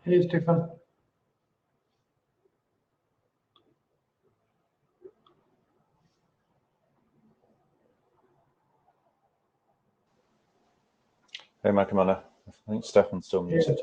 Hey, Stephen. Hey, Makamana. I think Stefan's still muted.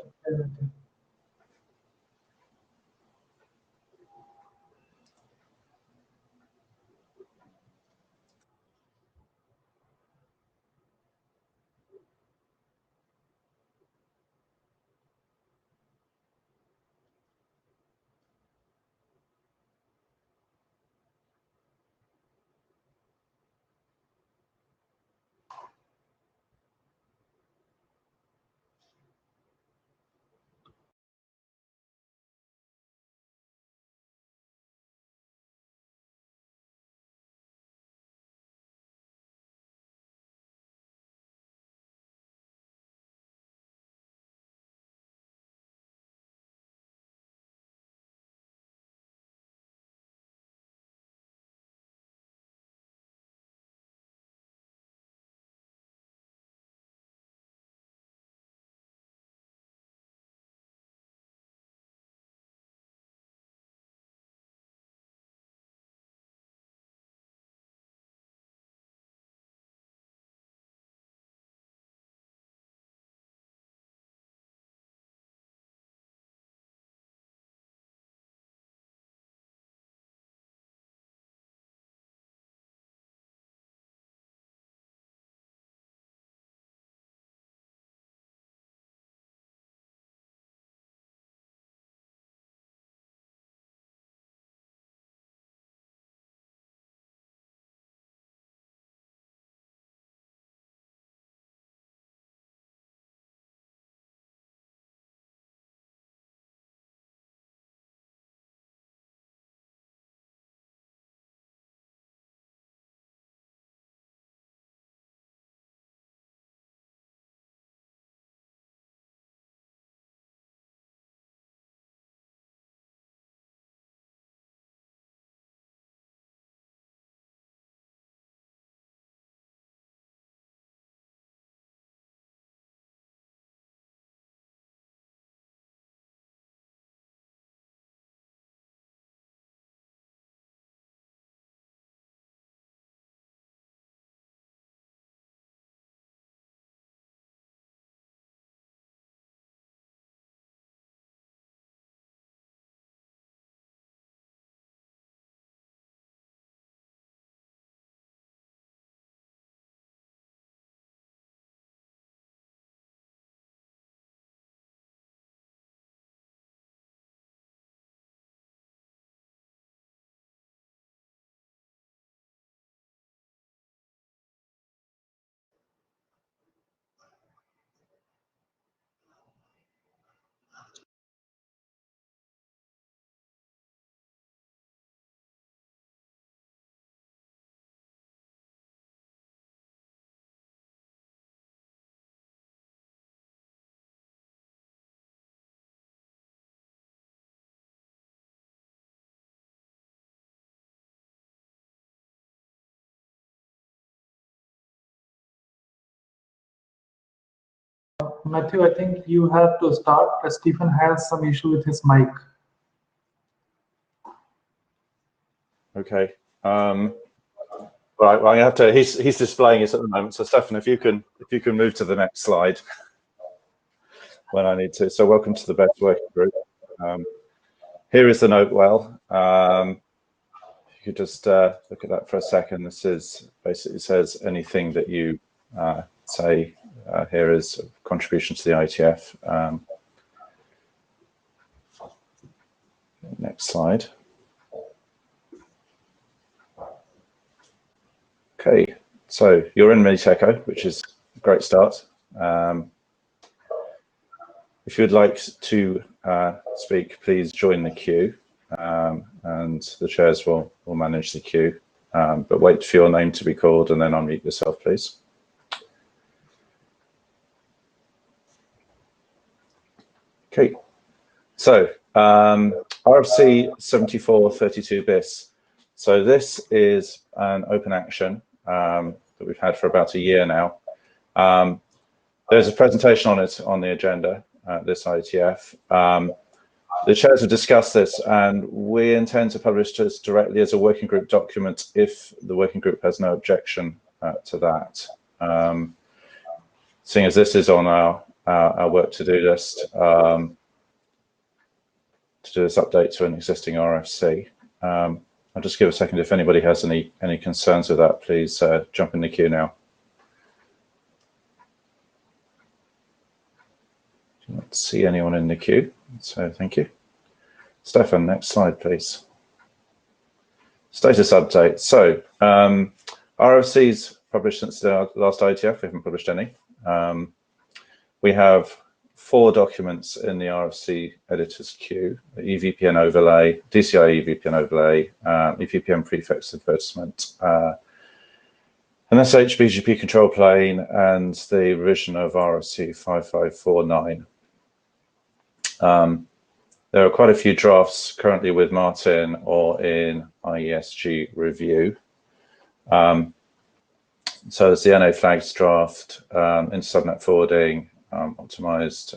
Matthew, I think you have to start. Stephen has some issue with his mic. Okay. Right. Well, I have to. He's displaying it at the moment. So, Stefan, if you can move to the next slide when I need to. So, welcome to the BESS working group. Here is the note well. If you could just look at that for a second. This is basically says anything that you say here is a contribution to the IETF. Next slide. Okay, so you're in Miniteco, which is a great start. If you'd like to speak, please join the queue, and the chairs will manage the queue. But wait for your name to be called and then unmute yourself, please. Okay, so RFC 7432-BESS. So this is an open action that we've had for about a year now. There's a presentation on it on the agenda. at this IETF. The chairs have discussed this, and we intend to publish this directly as a working group document if the working group has no objection to that. Seeing as this is on our work to-do list, to do this update to an existing RFC. I'll just give a second. If anybody has any concerns with that, please jump in the queue now. Do not see anyone in the queue, so thank you. Stefan, next slide, please. Status update. So RFCs published since the last IETF. We haven't published any. We have 4 documents in the RFC editor's queue: the EVPN overlay, DCI EVPN overlay, EVPN prefix advertisement, an SH BGP control plane, and the revision of RFC 5549. There are quite a few drafts currently with Martin or in IESG review. So there's the NA flags draft, in subnet forwarding, optimized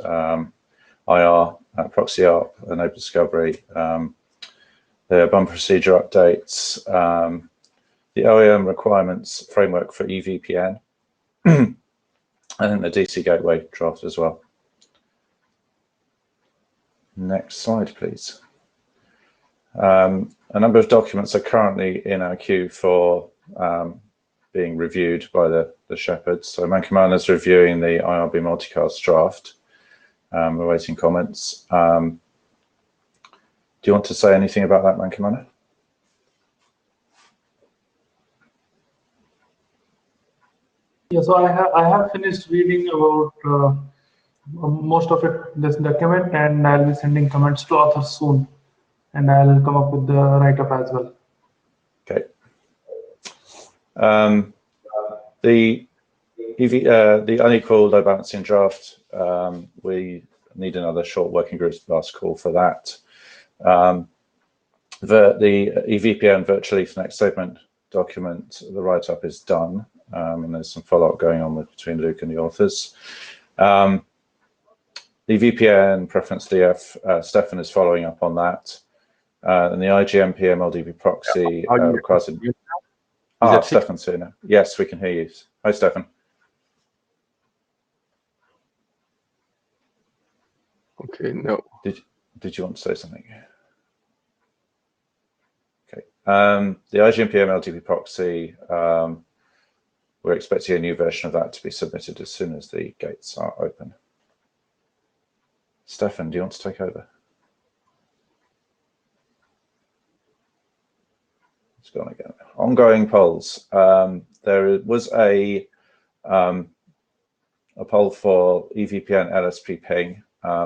IR, proxy ARP, and open discovery. The bumper procedure updates, the OEM requirements framework for EVPN, and then the DC gateway draft as well. Next slide, please. A number of documents are currently in our queue for being reviewed by the shepherds. So Mankamana is reviewing the IRB multicast draft. We're waiting comments. Do you want to say anything about that, Mankamana? Yeah, so I have finished reading about most of it, this document, and I'll be sending comments to authors soon, and I'll come up with the write-up as well. Okay. The unequal load balancing draft, we need another short working group last call for that. The EVPN virtual Ethernet segment document, the write-up is done, and there's some follow-up going on between Luke and the authors. The VPN preference DF, Stefan is following up on that, and the IGMP MLDB proxy requires a... Stefan's here now. Yes, we can hear you. Hi, Stefan. Okay, no. Did you want to say something? Okay. The IGMP MLDB proxy, we're expecting a new version of that to be submitted as soon as the gates are open. Stefan, do you want to take over? It's gone again. Ongoing polls. There was a poll for EVPN LSP ping.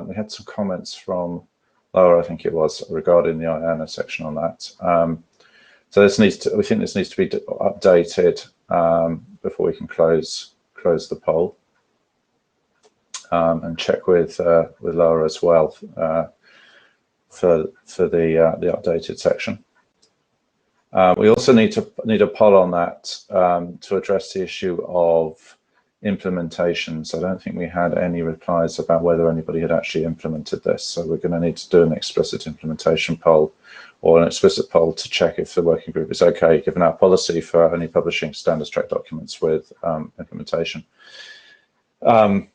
We had some comments from Laura, I think it was, regarding the IANA section on that. So we think this needs to be updated before we can close the poll, and check with Laura as well for the updated section. We also need a poll on that to address the issue of implementations. I don't think we had any replies about whether anybody had actually implemented this. So we're going to need to do an explicit implementation poll or an explicit poll to check if the working group is okay, given our policy for only publishing standards track documents with implementation. At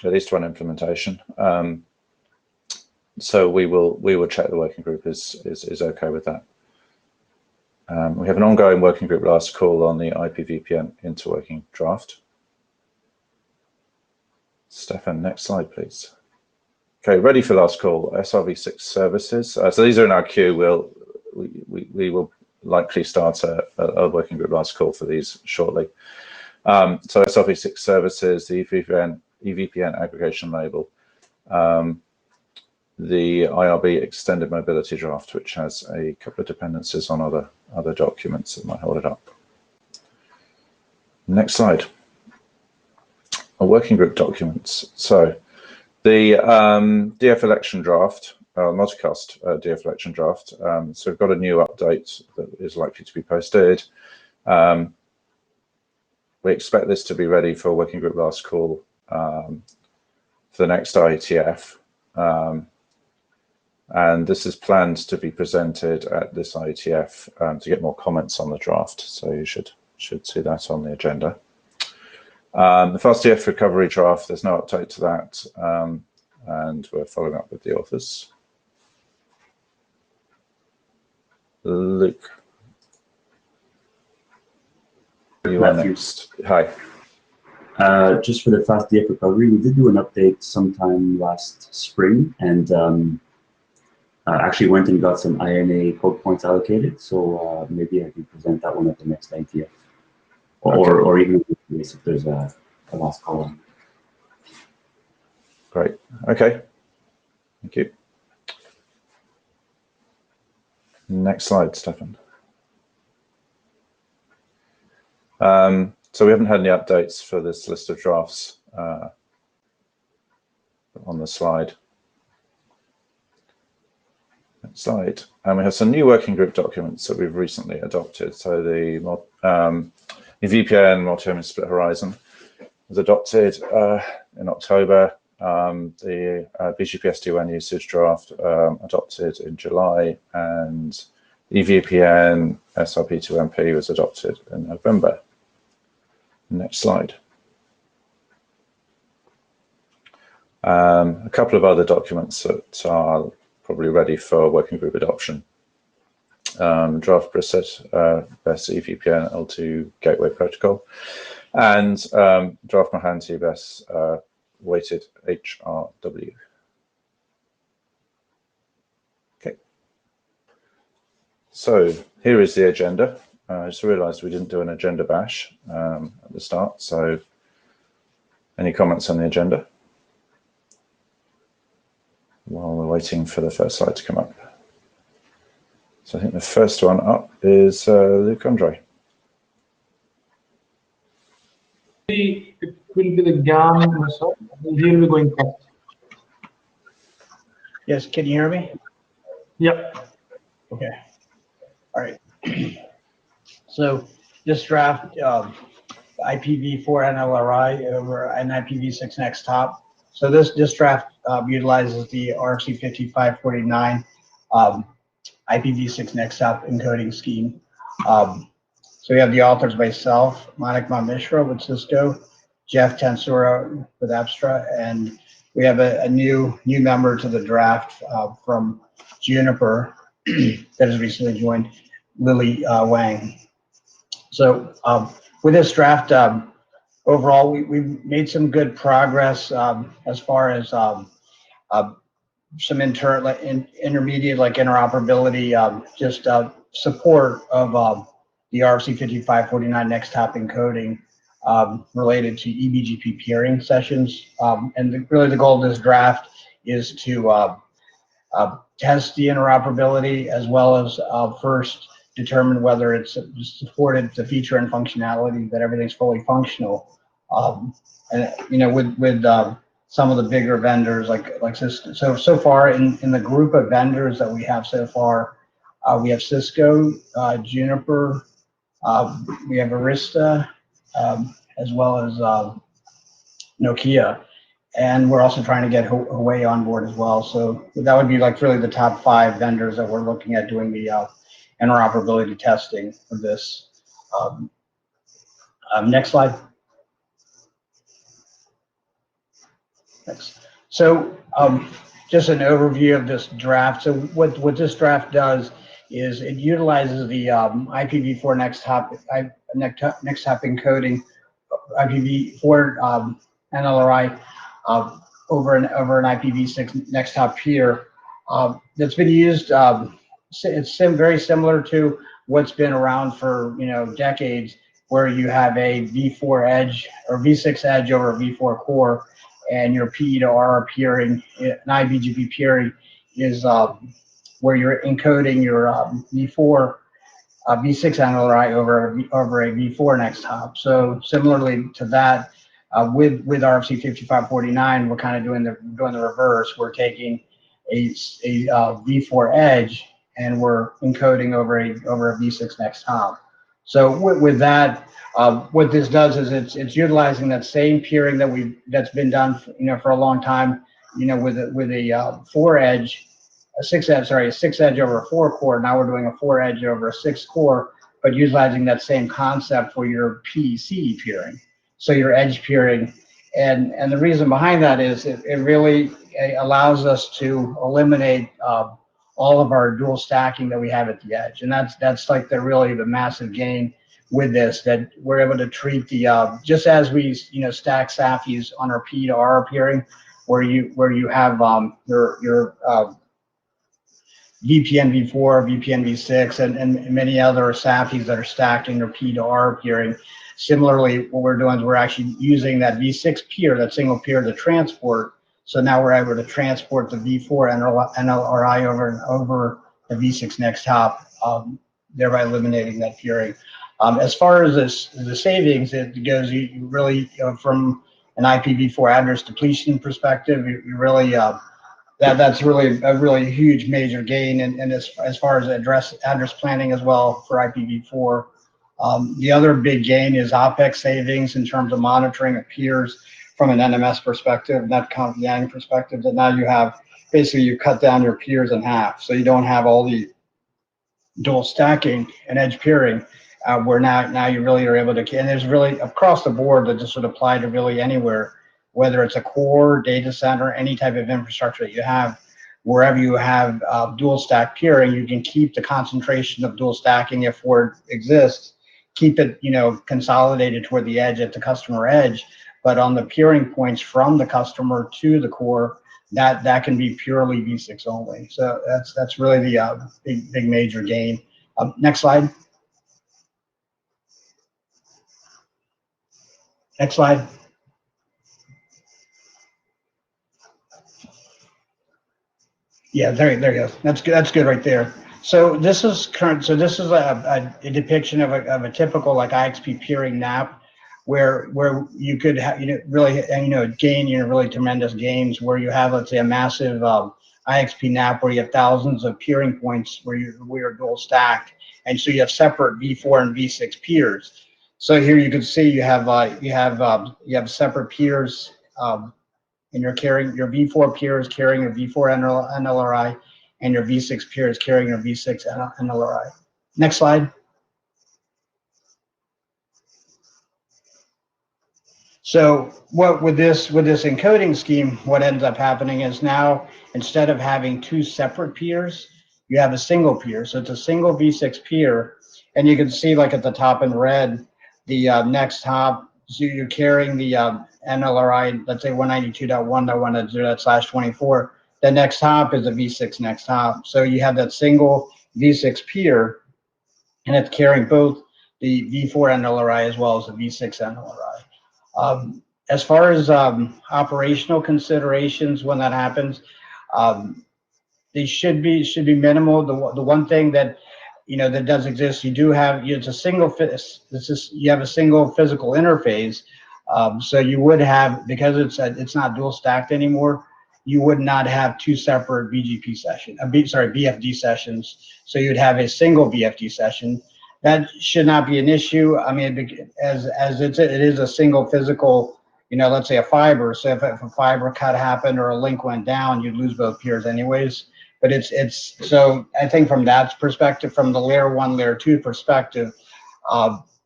least one implementation. So we will check the working group is okay with that. We have an ongoing working group last call on the IPVPN interworking draft. Stefan, next slide, please. Okay, ready for last call, SRv6 services. So these are in our queue. We will likely start a working group last call for these shortly. So SRv6 services, the EVPN aggregation label, the IRB extended mobility draft, which has a couple of dependencies on other documents that might hold it up. Next slide. Working group documents. So the DF election draft, multicast DF election draft. So we've got a new update that is likely to be posted. We expect this to be ready for working group last call for the next IETF. And this is planned to be presented at this IETF to get more comments on the draft. So you should see that on the agenda. The FastDF recovery draft, there's no update to that. And we're following up with the authors. Luke. You are next. Hi. Just for the FastDF recovery, we did do an update sometime last spring, and actually went and got some INA code points allocated. So maybe I can present that one at the next IETF, or even if there's a last column. Great. Okay. Thank you. Next slide, Stefan. So we haven't had any updates for this list of drafts on the slide. Next slide. And we have some new working group documents that we've recently adopted. So the VPN multi-home split horizon was adopted in October. The BGP SD-WAN usage draft adopted in July, and EVPN SRP2MP was adopted in November. Next slide. A couple of other documents that are probably ready for working group adoption. Draft preset BESS EVPN L2 gateway protocol, and draft Mohanty BESS weighted HRW. Okay. So here is the agenda. I just realized we didn't do an agenda bash at the start. So any comments on the agenda while we're waiting for the first slide to come up? So I think the first one up is Luc Andre. It will be the GAM result. Here we're going first. Yes, can you hear me? Yeah. Okay. All right. So this draft IPv4 NLRI over an IPv6 next top. So this draft utilizes the RFC 5549 IPv6 next top encoding scheme. So we have the authors myself, Manik Mishra with Cisco, Jeff Tansura with Apstra, and we have a new member to the draft from Juniper that has recently joined, Lily Wang. So with this draft, overall, we've made some good progress as far as some intermediate like interoperability, just support of the RFC 5549 next top encoding related to eBGP peering sessions. And really the goal of this draft is to test the interoperability as well as first determine whether it's supported the feature and functionality, that everything's fully functional. And you know, with some of the bigger vendors like Cisco. So far in the group of vendors that we have so far, we have Cisco, Juniper, we have Arista, as well as Nokia, and we're also trying to get Huawei on board as well. So that would be like really the top 5 vendors that we're looking at doing the interoperability testing for this. Next slide. Thanks. So just an overview of this draft. So what this draft does is it utilizes the IPv4 next hop encoding, IPv4 NLRI over an IPv6 next hop peer that's been used. It's very similar to what's been around for decades, where you have a v4 edge or v6 edge over a v4 core, and your PE to R peering, an iBGP peering is where you're encoding your v4 v6 NLRI over a v4 next hop. So similarly to that, with RFC 5549, we're kind of doing the reverse. We're taking a v4 edge and we're encoding over a v6 next hop. So with that, What this does is it's utilizing that same peering that's been done for a long time, with a 4-edge, a 6-edge over a 4-core. Now we're doing a 4-edge over a 6-core, but utilizing that same concept for your PEC peering, so your edge peering. And the reason behind that is it really allows us to eliminate all of our dual stacking that we have at the edge, and that's like really the massive gain with this, that we're able to treat the just as we stack SAFIs on our P to R peering, where you have your VPN v4, VPN v6, and many other SAFIs that are stacked in their P to R peering. Similarly, what we're doing is we're actually using that V6 peer, that single peer, to transport. So now we're able to transport the V4 NLRI over the V6 next hop, thereby eliminating that peering. As far as the savings, it goes, you really, from an IPv4 address depletion perspective, you really, that's really a really huge major gain. And as far as address planning as well for IPv4. The other big gain is OpEx savings in terms of monitoring of peers from an NMS perspective, net confidentiality perspective, that now you have, basically you cut down your peers in half. So you don't have all the dual stacking and edge peering, where now you really are able to, and there's really across the board that just would apply to really anywhere, whether it's a core, data center, any type of infrastructure that you have, wherever you have dual stack peering, you can keep the concentration of dual stacking, if where it exists, keep it consolidated toward the edge at the customer edge, but on the peering points from the customer to the core, that can be purely V6 only. So that's really the big major gain. Next slide. Next slide. Yeah, there you go. That's good. That's good right there. So this is current. So this is a depiction of a typical like IXP peering NAP, where you could have really gain really tremendous gains, where you have, let's say, a massive IXP NAP where you have thousands of peering points where you're dual stacked, and so you have separate V4 and V6 peers. So here you can see you have separate peers. And you're carrying your V4 peers carrying your V4 NLRI, and your V6 peers carrying your V6 NLRI. Next slide. So what with this encoding scheme, what ends up happening is now instead of having two separate peers, you have a single peer. So it's a single V6 peer, and you can see like at the top in red, the next hop. So you're carrying the NLRI, let's say 192.1.1.0/24. The next hop is a V6 next hop. So you have that single V6 peer, and it's carrying both the V4 NLRI as well as the V6 NLRI. As far as operational considerations when that happens, they should be minimal. The one thing that that does exist, you do have, it's a single you have a single physical interface. So you would have, because it's not dual stacked anymore, you would not have two separate BGP sessions, BFD sessions. So you'd have a single BFD session. That should not be an issue. I mean, as it is a single physical, let's say a fiber. So if a fiber cut happened or a link went down, you'd lose both peers anyways. But it's so I think from that perspective, from the layer 1, layer 2 perspective,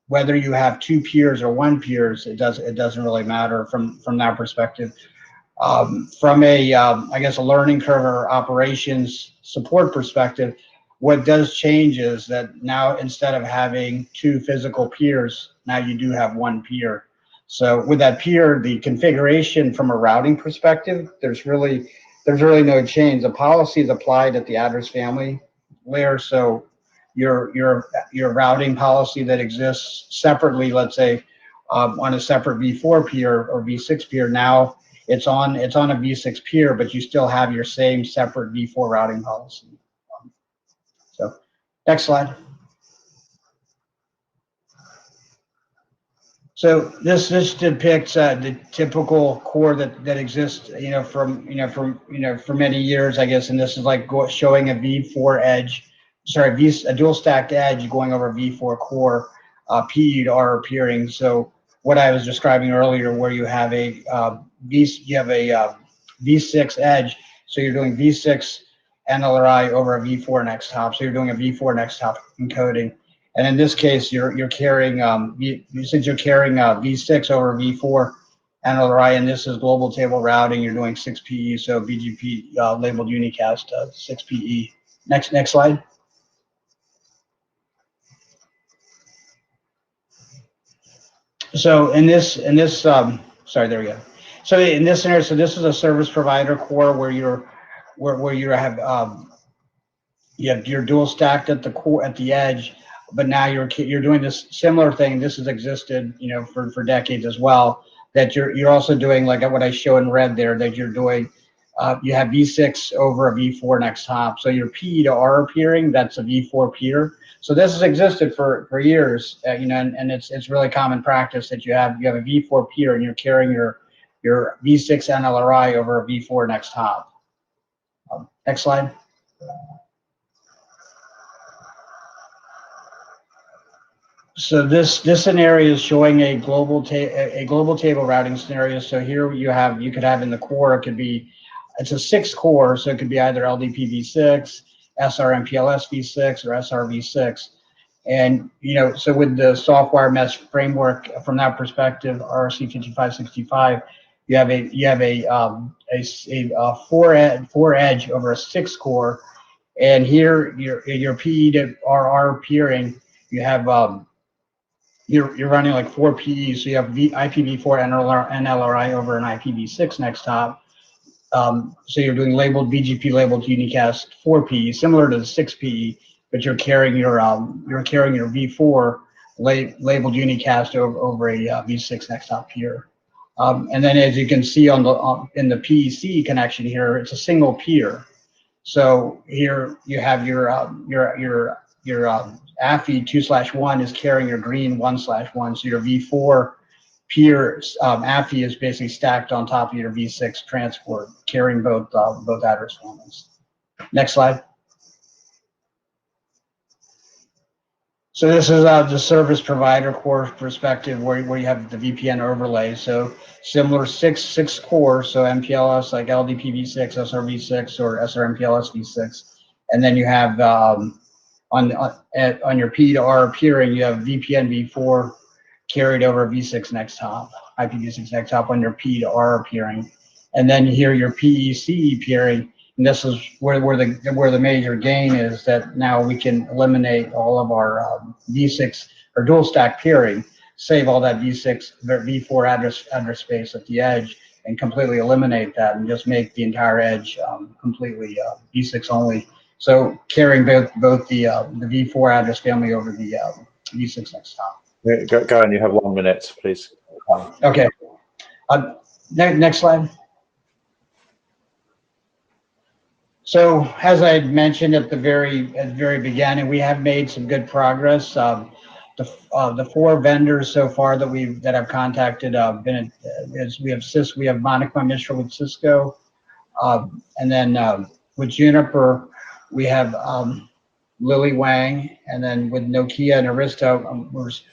whether you have two peers or one peers, it doesn't really matter from that perspective. From a I guess a learning curve or operations support perspective, what does change is that now instead of having two physical peers, now you do have one peer. So with that peer, the configuration from a routing perspective, there's really no change. The policy is applied at the address family layer. So your routing policy that exists separately, let's say on a separate V4 peer or V6 peer, now it's on a V6 peer, but you still have your same separate V4 routing policy. So next slide. So this depicts the typical core that exists, for many years, I guess. And this is like showing a V4 edge, a dual stacked edge going over V4 core. PE to R peering. So what I was describing earlier, where you have a V6 edge, so you're doing V6 NLRI over a V4 next hop. So you're doing a V4 next hop encoding, and in this case, you're carrying since you're carrying V6 over V4 NLRI, and this is global table routing. You're doing 6 PE, so BGP labeled unicast 6 PE. Next slide. So in this sorry, there we go. So in this scenario, so this is a service provider core where you have you're dual stacked at the core at the edge, but now you're doing this similar thing. This has existed, for decades as well. That you're also doing like what I show in red there. That you're doing you have V6 over a V4 next hop. So your PE to R peering, that's a V4 peer. So this has existed for years, and it's really common practice that you have a V4 peer and you're carrying your V6 NLRI over a V4 next hop. Next slide. So this scenario is showing a global table routing scenario. So here you could have in the core, it's a 6 core, so it could be either LDPv6, SR-MPLS v6, or SR-v6. And so with the software mesh framework, from that perspective, RC5565, you have a 4 edge over a 6 core, and here your PE to RR peering, you have you're running like 4 PE, so you have IPv4 NLRI over an IPv6 next hop. So you're doing BGP labeled unicast 4 PE, similar to the 6 PE, but you're carrying your V4 labeled unicast over a V6 next hop peer. And then as you can see in the PEC connection here, it's a single peer. So here you have your AFI 2/1 is carrying your green 1/1. So your V4 peer AFI is basically stacked on top of your V6 transport, carrying both address formats. Next slide. So this is the service provider core perspective, where you have the VPN overlay. So similar six cores, so MPLS like LDPv6, SRv6, or SR-MPLS v6, and then you have on your P to R peering, you have VPN v4 carried over v6 next hop, IPv6 next hop on your P to R peering, and then here your PEC peering. And this is where the major gain is, that now we can eliminate all of our v6 or dual stack peering, save all that v4 address space at the edge, and completely eliminate that, and just make the entire edge completely v6 only. So carrying both the v4 address family over the v6 next hop. Go on, you have 1 minute, please. Okay. Next slide. So as I mentioned at the very beginning, we have made some good progress. The 4 vendors so far that I've contacted we have Monica Mistral with Cisco, and then with Juniper we have Lily Wang, and then with Nokia and Arista,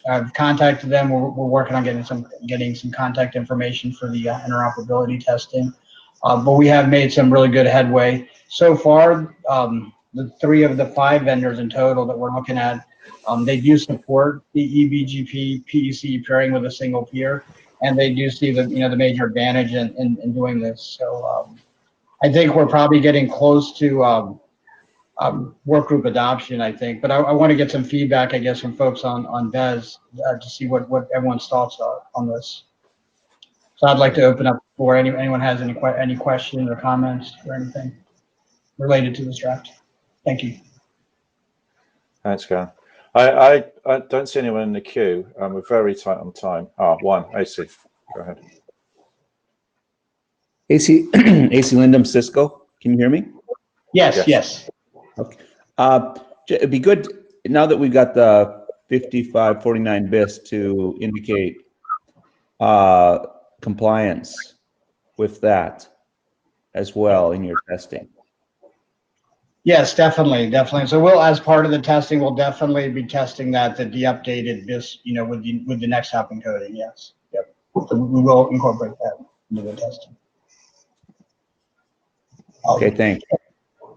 I've contacted them. We're working on getting some contact information for the interoperability testing. But we have made some really good headway so far. The 3 of the 5 vendors in total that we're looking at, they do support the eBGP PEC pairing with a single peer, and they do see the major advantage in doing this. So I think we're probably getting close to work group adoption, I think. But I want to get some feedback, I guess, from folks on BESS to see what everyone's thoughts are on this. So I'd like to open up for anyone has any questions or comments or anything related to this draft. Thank you. Thanks, Karen. I don't see anyone in the queue. We're very tight on time. One, AC, go ahead. AC Lindum, Cisco. Can you hear me? Yes. Okay. It'd be good now that we've got the 5549 BIS to indicate compliance with that as well in your testing. Yes, definitely. So we'll, as part of the testing, we'll definitely be testing that, the updated BIS, with the next hop encoding. Yes. Yep. So we will incorporate that into the testing. Okay, thanks.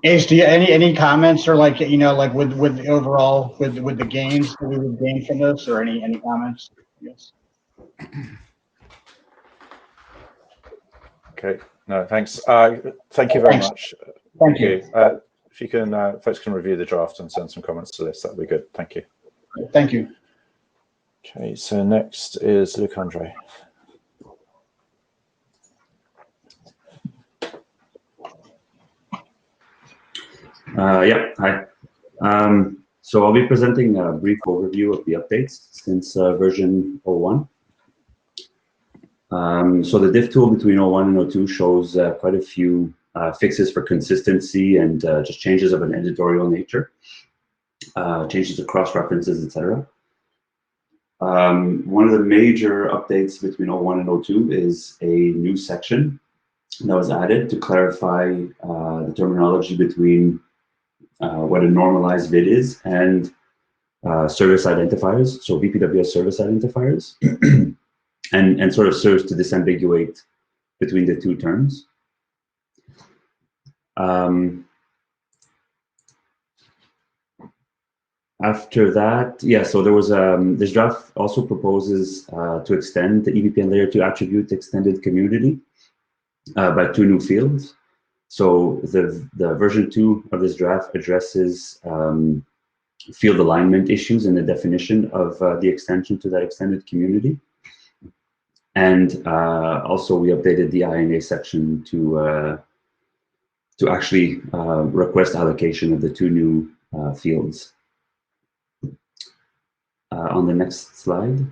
Ace, do you any comments, or like with the overall with the gains that we would gain from this, or any comments? Yes. Okay. No, thanks. Thank you very much. Thank you. If you can, folks can review the draft and send some comments to this, that'd be good. Thank you. Thank you. Okay, so next is Luc Andre. Yeah, hi. So I'll be presenting a brief overview of the updates since version 01. So the diff tool between 01 and 02 shows quite a few fixes for consistency and just changes of an editorial nature, changes to cross-references, etc. One of the major updates between 01 and 02 is a new section that was added to clarify the terminology between what a normalized vid is and service identifiers, so VPWS service identifiers, and sort of serves to disambiguate between the two terms. After that, yeah, so there was this draft also proposes to extend the EVPN layer 2 attribute extended community by 2 new fields. So the version 2 of this draft addresses field alignment issues in the definition of the extension to that extended community. And also we updated the INA section to actually request allocation of the 2 new fields. On the next slide.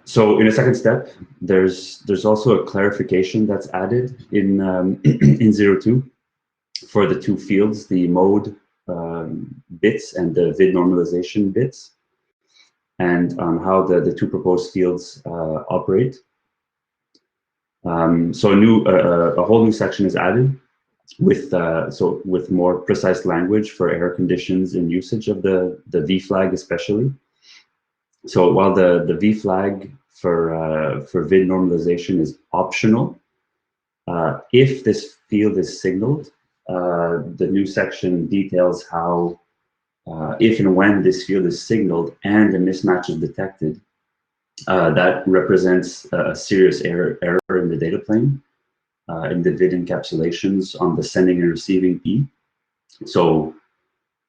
So in a second step, there's also a clarification that's added in in 02 for the 2 fields, the mode bits and the vid normalization bits, and on how the 2 proposed fields operate. So a whole new section is added with more precise language for error conditions and usage of the V flag especially. So while the V flag for vid normalization is optional, if this field is signaled, the new section details how if and when this field is signaled and a mismatch is detected, that represents a serious error in the data plane, in the vid encapsulations on the sending and receiving P. So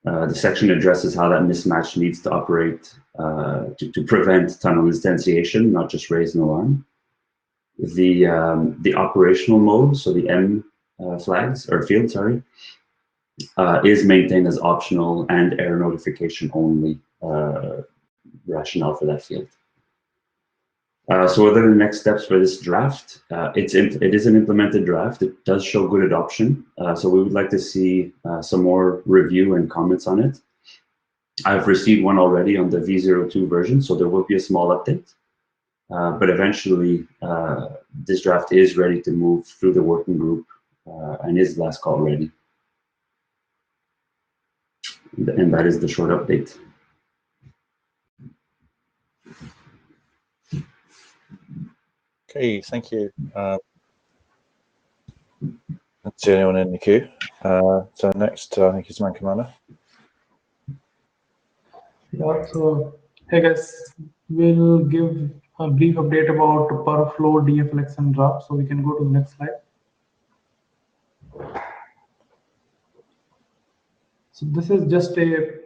the section addresses how that mismatch needs to operate to prevent tunnel instantiation, not just raise an alarm. The operational mode, so the M flags or field, sorry, is maintained as optional and error notification only rationale for that field. So what are the next steps for this draft? It is an implemented draft. It does show good adoption. So we would like to see some more review and comments on it. I've received one already on the V02 version, so there will be a small update. But eventually, this draft is ready to move through the working group and is last call ready. And that is the short update. Okay, thank you. Don't see anyone in the queue. So next, I think is Man Commander. Yeah, so hey guys, we'll give a brief update about per flow DFLX and draft, so we can go to the next slide. So this is just a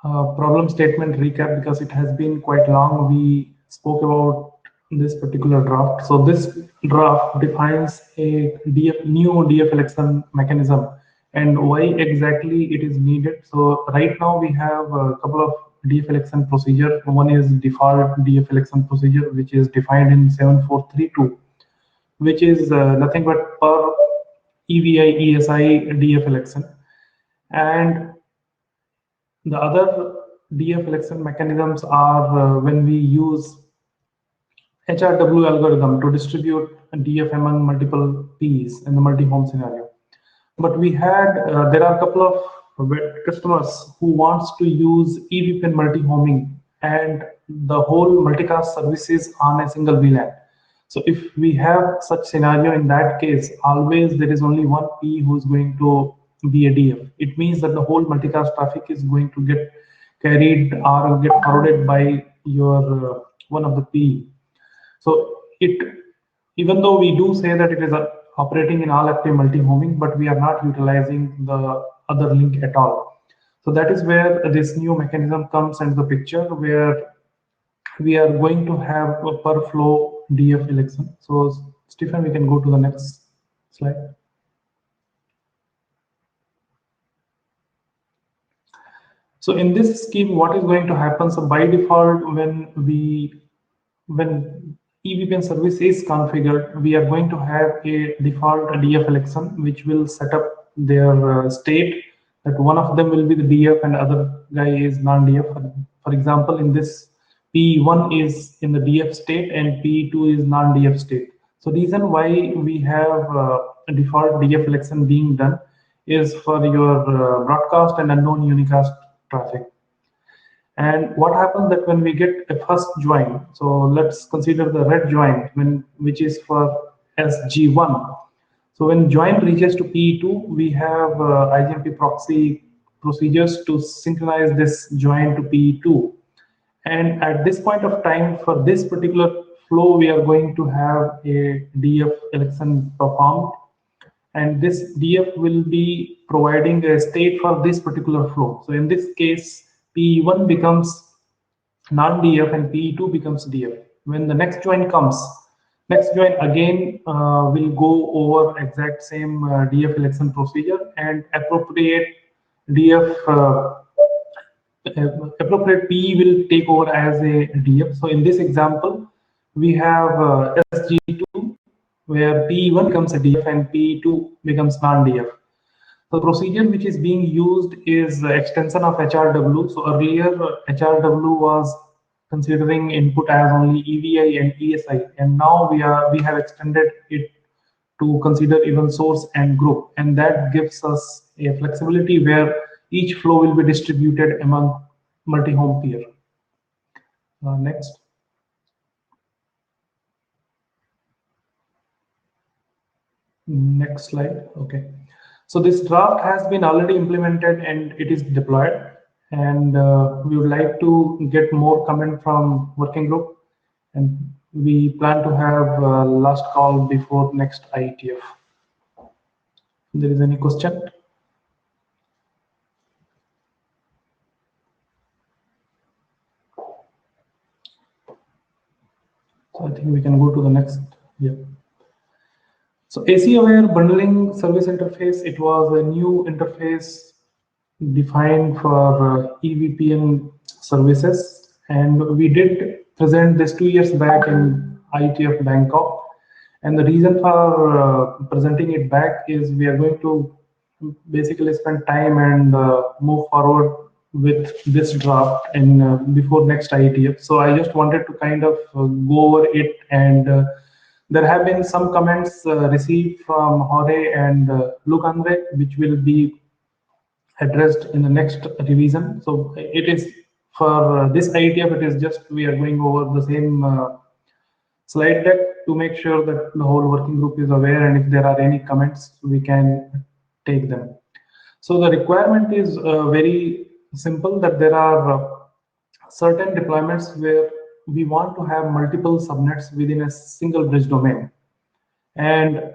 problem statement recap because it has been quite long. We spoke about this particular draft. So this draft defines a new DFLX mechanism and why exactly it is needed. So right now we have a couple of DFLX procedure. One is default DFLX procedure, which is defined in 7432, which is nothing but per EVI ESI DFLX. And the other DFLX mechanisms are when we use HRW algorithm to distribute DF among multiple Ps in the multi-home scenario. But we had, there are a couple of customers who wants to use EVPN multi-homing and the whole multicast services on a single VLAN. So if we have such scenario, in that case, always there is only one P who is going to be a DF. It means that the whole multicast traffic is going to get carried or get forwarded by your one of the P. So even though we do say that it is operating in all active multi-homing, but we are not utilizing the other link at all. So that is where this new mechanism comes into the picture, where we are going to have a per flow DF election. So Stephen, we can go to the next slide. So in this scheme, what is going to happen? So by default, when EVPN service is configured, we are going to have a default DF election, which will set up their state that one of them will be the DF and other guy is non-DF. For example, in this, P1 is in the DF state and P2 is non-DF state. So reason why we have a default DF election being done is for your broadcast and unknown unicast traffic. And what happens that when we get a first join, so let's consider the red join, which is for SG1. So when join reaches to P2, we have IGMP proxy procedures to synchronize this join to P2. And at this point of time, for this particular flow, we are going to have a DF election performed. And this DF will be providing a state for this particular flow. So in this case, P1 becomes non-DF and P2 becomes DF. When the next join comes, next join again will go over exact same DF election procedure and appropriate DF, appropriate P will take over as a DF. So in this example, we have SG2 where P1 becomes a DF and P2 becomes non-DF. The procedure which is being used is extension of HRW. So earlier HRW was considering input as only EVI and ESI, and now we have extended it to consider even source and group, and that gives us a flexibility where each flow will be distributed among multi-home peer. Next. Next slide. Okay. So this draft has been already implemented and it is deployed, and we would like to get more comment from working group, and we plan to have a last call before next IETF. If there is any question? So I think we can go to the next. Yeah. So AC-aware bundling service interface, it was a new interface defined for EVPN services, and we did present this 2 years back in IETF Bangkok. And the reason for presenting it back is we are going to basically spend time and move forward with this draft in before next IETF. So I just wanted to kind of go over it, and there have been some comments received from Jorge and Luke Andre, which will be addressed in the next revision. So it is for this IETF, it is just we are going over the same slide deck to make sure that the whole working group is aware, and if there are any comments, we can take them. So the requirement is very simple, that there are certain deployments where we want to have multiple subnets within a single bridge domain, and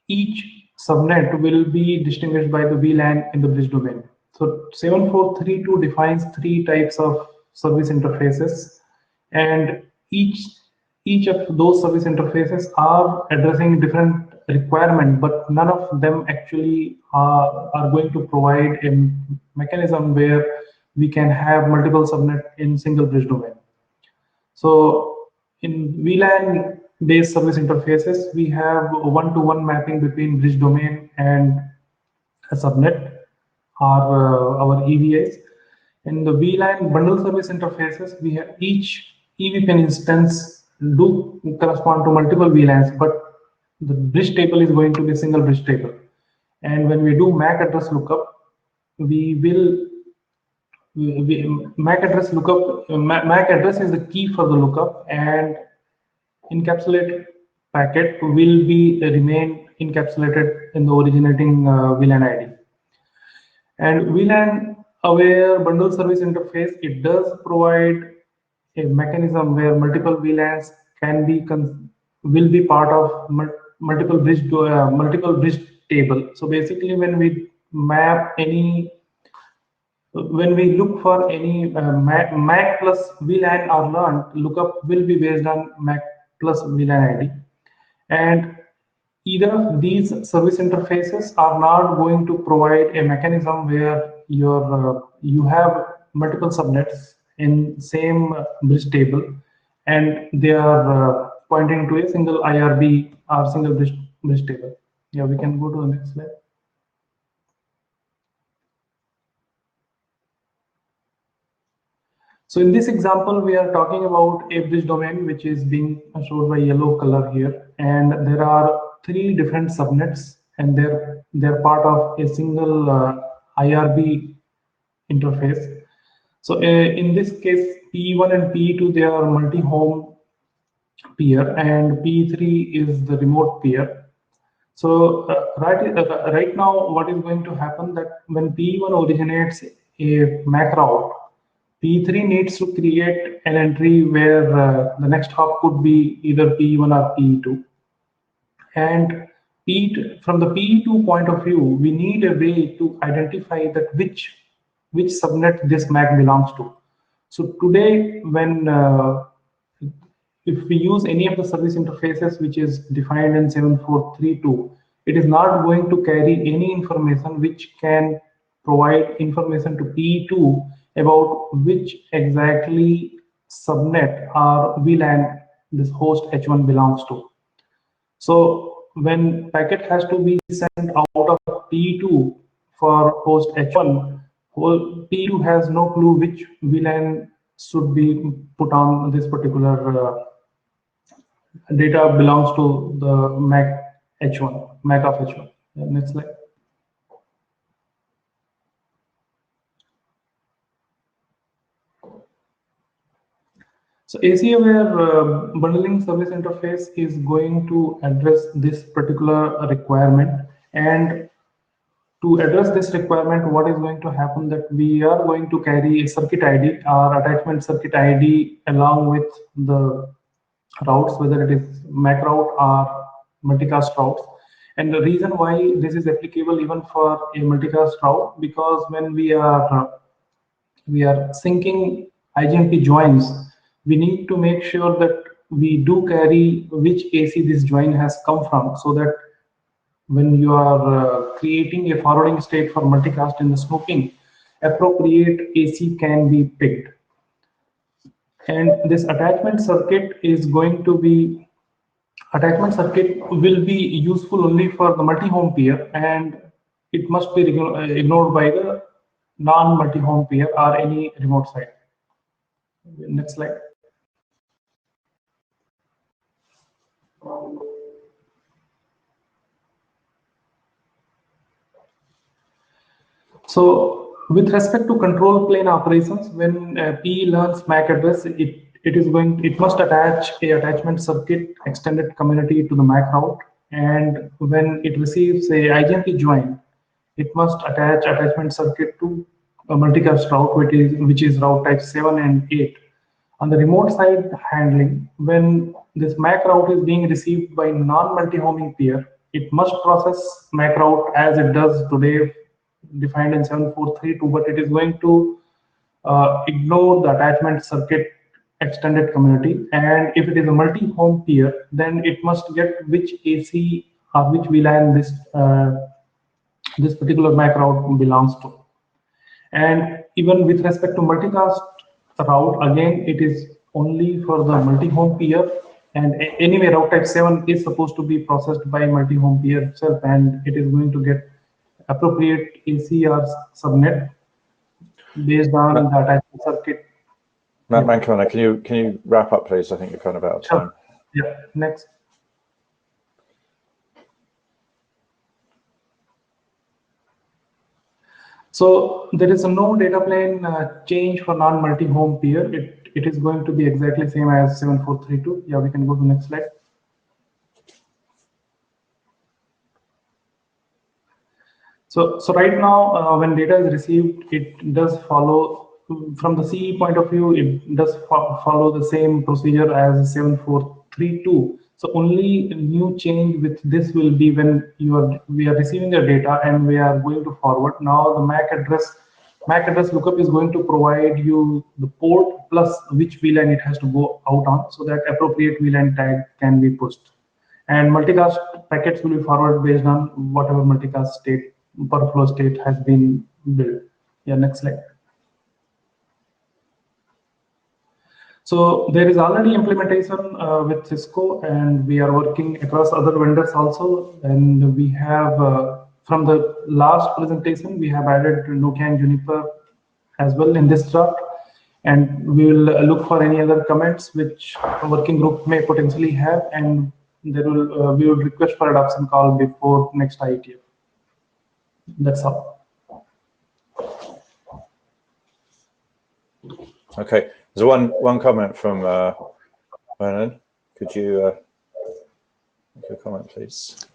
each subnet will be distinguished by the VLAN in the bridge domain. So 7432 defines 3 types of service interfaces, and each of those service interfaces are addressing different requirement, but none of them actually are going to provide a mechanism where we can have multiple subnet in single bridge domain. So in VLAN based service interfaces, we have a one-to-one mapping between bridge domain and a subnet, or our EVAs. In the VLAN bundle service interfaces, we have each EVPN instance do correspond to multiple VLANs, but the bridge table is going to be a single bridge table. And when we do MAC address lookup, we will MAC address lookup. MAC address is the key for the lookup, and encapsulated packet will be remain encapsulated in the originating VLAN ID. And VLAN aware bundle service interface, it does provide a mechanism where multiple VLANs can be will be part of multiple bridge table. So basically, when we map any, when we look for any MAC plus VLAN or LAN, lookup will be based on MAC plus VLAN ID. And either of these service interfaces are not going to provide a mechanism where you have multiple subnets in same bridge table, and they are pointing to a single IRB or single bridge table. Yeah, we can go to the next slide. So in this example, we are talking about a bridge domain, which is being showed by yellow color here, and there are 3 different subnets, and they're part of a single IRB interface. So in this case, PE1 and PE2, they are multi-home peer, and PE3 is the remote peer. So right now, what is going to happen that when PE1 originates a MAC route, P3 needs to create an entry where the next hop could be either P1 or P2. And from the P2 point of view, we need a way to identify that which subnet this MAC belongs to. So today, when if we use any of the service interfaces which is defined in 7432, it is not going to carry any information which can provide information to P2 about which exactly subnet or VLAN this host H1 belongs to. So when packet has to be sent out of P2 for host H1, P2 has no clue which VLAN should be put on this particular data belongs to the MAC H1, MAC of H1. Next slide. So AC-aware bundling service interface is going to address this particular requirement. And to address this requirement, what is going to happen that we are going to carry a circuit ID or attachment circuit ID along with the routes, whether it is MAC route or multicast routes. And the reason why this is applicable even for a multicast route, because when we are syncing IGMP joins, we need to make sure that we do carry which AC this join has come from, so that when you are creating a forwarding state for multicast in the smoking, appropriate AC can be picked. And this attachment circuit is going to be, attachment circuit will be useful only for the multi-home peer, and it must be ignored by the non-multi-home peer or any remote site. Next slide. So with respect to control plane operations, when P learns MAC address, it must attach a attachment circuit extended community to the MAC route, and when it receives a IGMP join, it must attach attachment circuit to a multicast route, which is route type 7 and 8. On the remote side handling, when this MAC route is being received by non-multi-homing peer, it must process MAC route as it does today, defined in 7432, but it is going to ignore the attachment circuit extended community. And if it is a multi-home peer, then it must get which AC or which VLAN this particular MAC route belongs to. And even with respect to multicast route, again, it is only for the multi-home peer. And anyway, route type 7 is supposed to be processed by multi-home peer itself, and it is going to get appropriate AC or subnet based on the attachment circuit Mankana, can you wrap up, please? I think you're kind of out of time. Yeah, next. So there is no data plane change for non-multi-home peer. It is going to be exactly same as 7432. Yeah, we can go to the next slide. So right now, when data is received, it does follow, from the CE point of view, it does follow the same procedure as 7432. So only new change with this will be when we are receiving the data and we are going to forward. Now the MAC address lookup is going to provide you the port plus which VLAN it has to go out on, so that appropriate VLAN tag can be pushed. And multicast packets will be forwarded based on whatever multicast state per flow state has been built. Yeah, next slide. So there is already implementation with Cisco, and we are working across other vendors also. And we have, from the last presentation, we have added Nokia and Juniper as well in this draft. And we will look for any other comments which a working group may potentially have, and there will we will request for adoption call before next IETF. That's all. Okay, there's one comment from Vernon. Could you make a comment, please?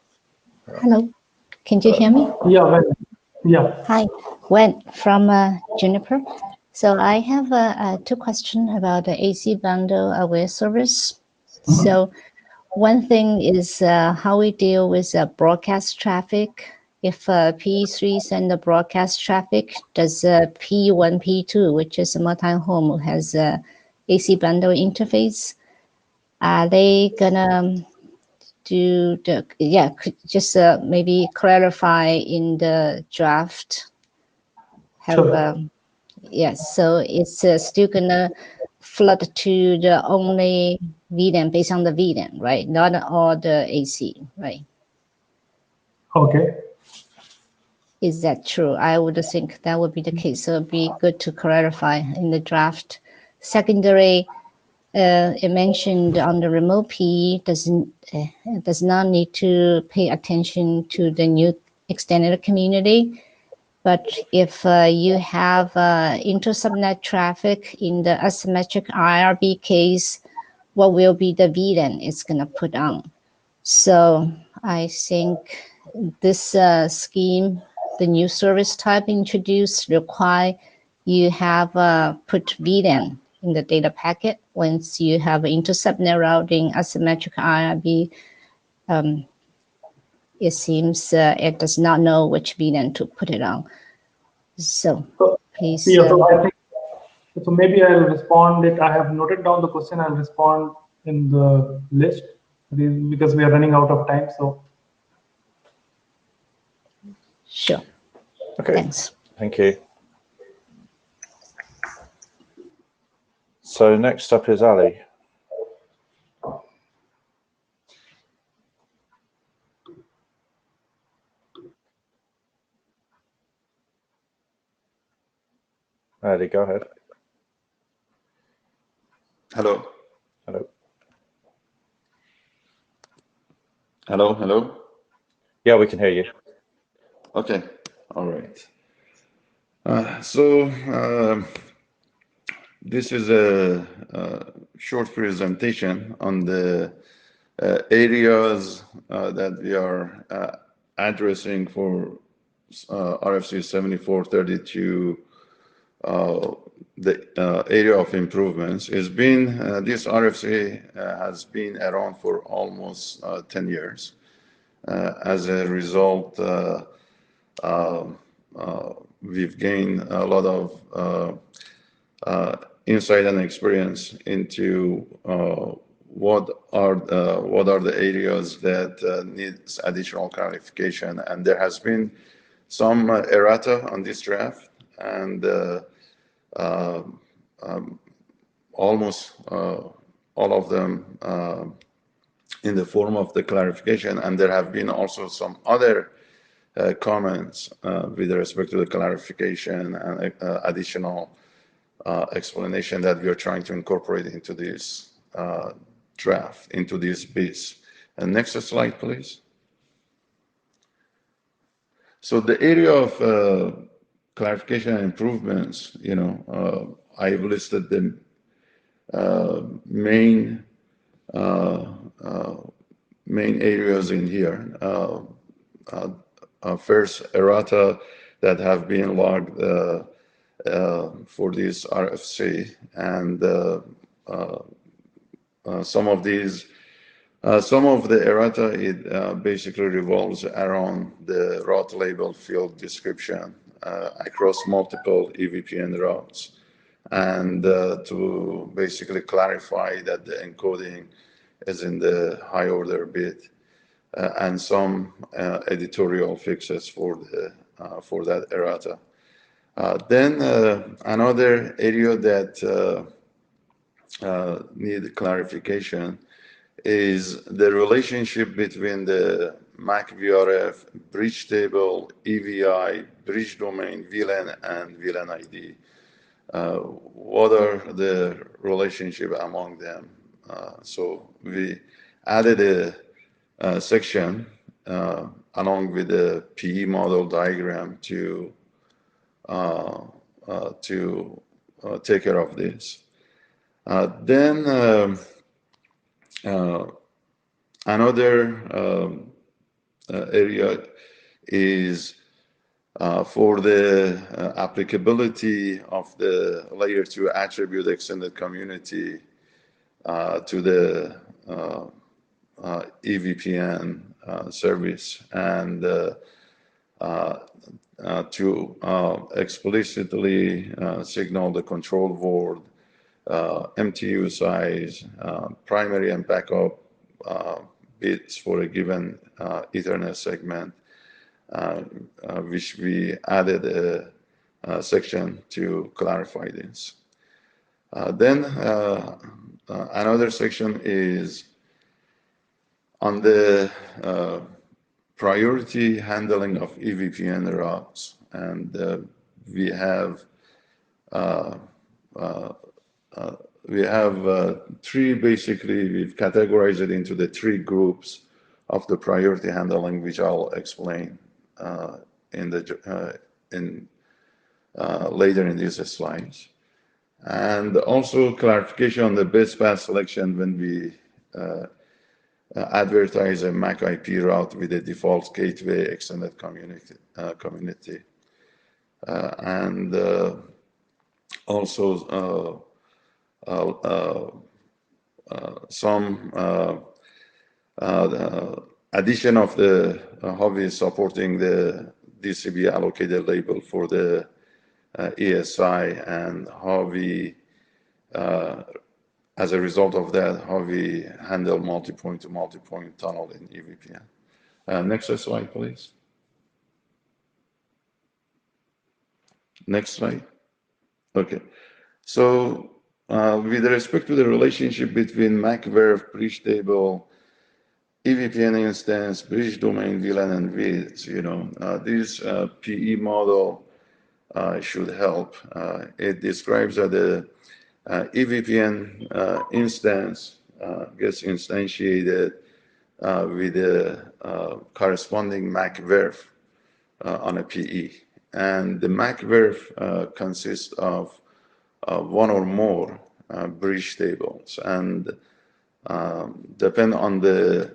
Hello, can you hear me? Yeah, yeah. Hi, Wen from Juniper. So I have two questions about the AC bundle aware service. So one thing is how we deal with broadcast traffic. If P3 send the broadcast traffic, does P1, P2, which is a multi-home, has a AC bundle interface, are they gonna do the, yeah, just maybe clarify in the draft? Have Sure. yes, so it's still gonna flood to the only VLAN based on the VLAN, right? Not all the AC, right? Okay. Is that true? I would think that would be the case. So it'd be good to clarify in the draft. Secondary, it mentioned on the remote PE does not need to pay attention to the new extended community. But if you have inter-subnet traffic in the asymmetric IRB case, what will be the VLAN it's going to put on? So I think this scheme, the new service type introduced, require you have put VLAN in the data packet. Once you have inter-subnet routing, asymmetric IRB, it seems it does not know which VLAN to put it on. So please. Yeah, so I think, so maybe I'll respond it. I have noted down the question. I'll respond in the list because we are running out of time. So Sure. Okay. Thanks. Thank you. So next up is Ali. Ali, go ahead. Hello. Hello. Hello. Hello. Yeah, we can hear you. Okay. All right. This is a short presentation on the areas that we are addressing for RFC 7432. The area of improvements has been, this RFC has been around for almost 10 years. As a result, we've gained a lot of insight and experience into what are the areas that needs additional clarification, and there has been some errata on this draft, and almost all of them in the form of the clarification, and there have been also some other comments with respect to the clarification and additional explanation that we are trying to incorporate into this draft, into this BESS. And next slide, please. So the area of clarification and improvements, I've listed the main areas in here. First, errata that have been logged for this RFC, and some of the errata, it basically revolves around the route label field description across multiple EVPN routes, and to basically clarify that the encoding is in the high order bit, and some editorial fixes for that errata. Then another area that need clarification is the relationship between the MAC VRF, bridge table, EVI, bridge domain, VLAN, and VLAN ID. What are the relationship among them? So we added a section along with the PE model diagram to take care of this. Then another area is for the applicability of the layer 2 attribute extended community to the EVPN service, and to explicitly signal the control word, MTU size, primary and backup bits for a given Ethernet segment, which we added a section to clarify this. Then another section is on the priority handling of EVPN routes, and we have three, basically we've categorized it into the three groups of the priority handling, which I'll explain later in these slides. And also clarification on the best path selection when we advertise a MAC IP route with a default gateway extended community. And also some addition of the how we supporting the DCB allocated label for the ESI, and how we as a result of that, how we handle multi-point to multi-point tunnel in EVPN. Next slide, please. Next slide. Okay. So with respect to the relationship between MAC VRF, bridge table, EVPN instance, bridge domain, VLAN, and VIDs, this PE model should help. It describes that the EVPN instance gets instantiated with the corresponding MAC VRF on a PE. And the MAC VRF consists of one or more bridge tables, and depending on the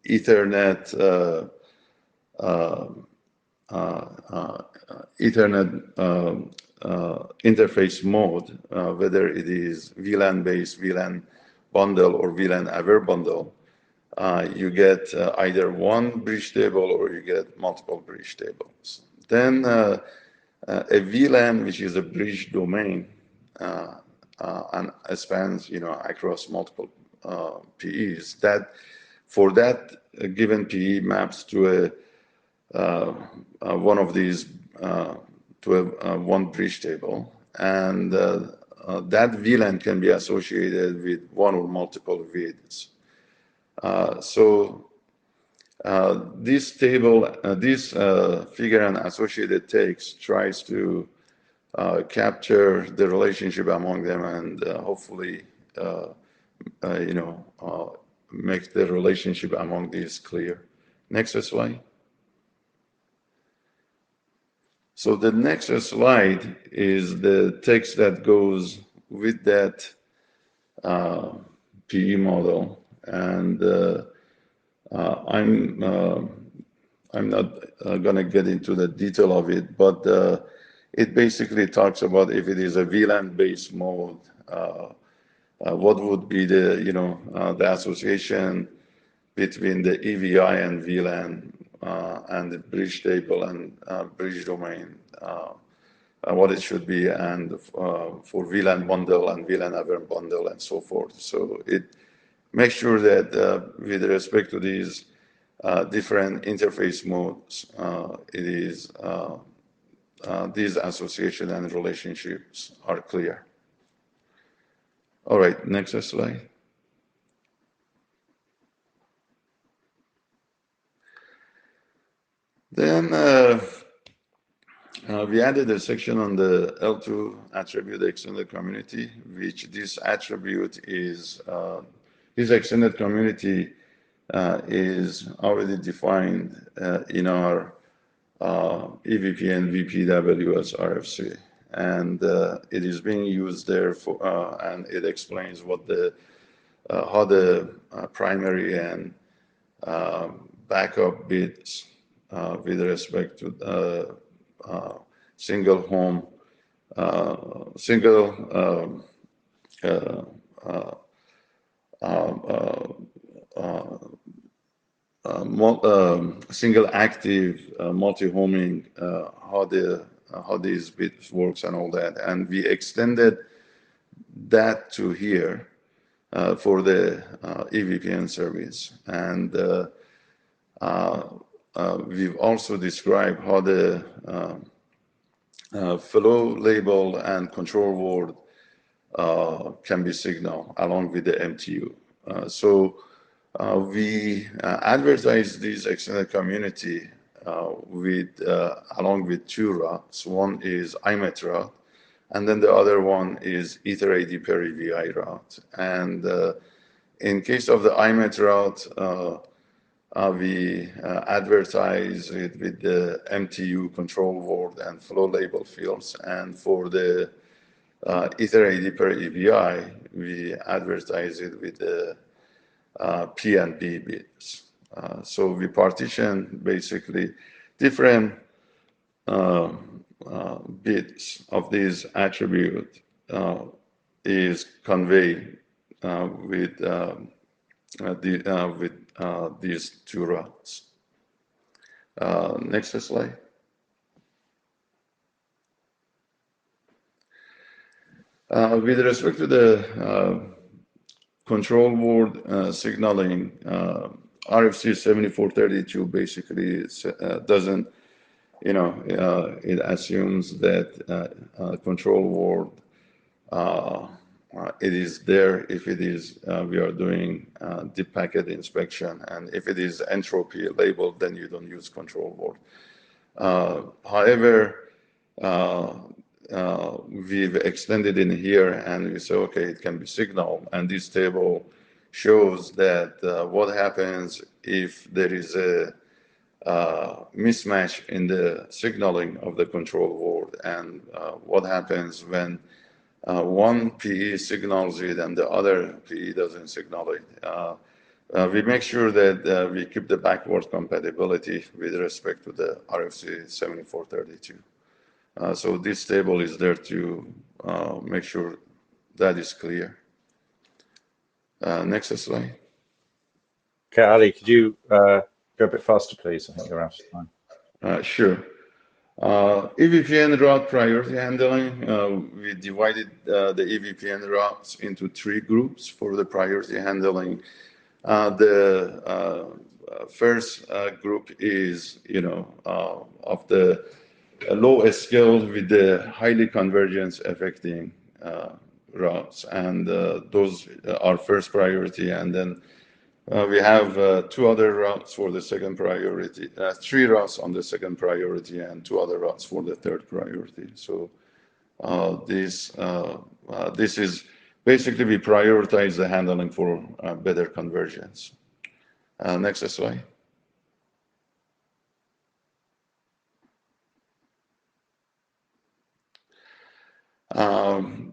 Ethernet interface mode, whether it is VLAN based, VLAN bundle, or VLAN aware bundle, you get either one bridge table or you get multiple bridge tables. Then a VLAN, which is a bridge domain, and spans across multiple PEs. That for that given PE maps to one of these one bridge table, and that VLAN can be associated with one or multiple VIDs. So This table, this figure and associated text tries to capture the relationship among them and hopefully, make the relationship among these clear. Next slide. So the next slide is the text that goes with that PE model, and I'm not going to get into the detail of it, but it basically talks about if it is a VLAN-based mode, what would be the the association between the EVI and VLAN and the bridge table and bridge domain, what it should be, and for VLAN bundle and VLAN Avern bundle and so forth. So it makes sure that with respect to these different interface modes, it is these association and relationships are clear. All right, next slide. Then we added a section on the L2 attribute extended community, which this attribute is, this extended community is already defined in our EVPN VPWS RFC, and it is being used there for, and it explains what the how the primary and backup bits with respect to single home, single single active multi-homing, how these bits works and all that, and we extended that to here for the EVPN service, and we've also described how the flow label and control word can be signaled along with the MTU. So we advertise this extended community with along with two routes. One is IMET route, and then the other one is EtherAD per EVI route. And in case of the IMET route, we advertise it with the MTU control word and flow label fields. And for the EtherAD per EVI, we advertise it with the P and B bits. So we partition basically different bits of this attribute is conveyed with these two routes. Next slide. With respect to the control word signaling, RFC 7432 basically doesn't, it assumes that control word it is there if it is we are doing deep packet inspection, and if it is entropy labeled, then you don't use control word. However, we've extended in here and we say, okay, it can be signaled, and this table shows that what happens if there is a mismatch in the signaling of the control word, and what happens when one PE signals it and the other PE doesn't signal it. We make sure that we keep the backward compatibility with respect to the RFC 7432. So this table is there to make sure that is clear. Next slide. Okay, Ali, could you go a bit faster, please? I think you're out of time. Sure. EVPN route priority handling. We divided the EVPN routes into three groups for the priority handling. The first group is, of the low scale with the highly convergence affecting routes, and those are first priority, and then We have 2 other routes for the second priority, 3 routes on the second priority, and 2 other routes for the third priority. So this is basically we prioritize the handling for better convergence. Next slide.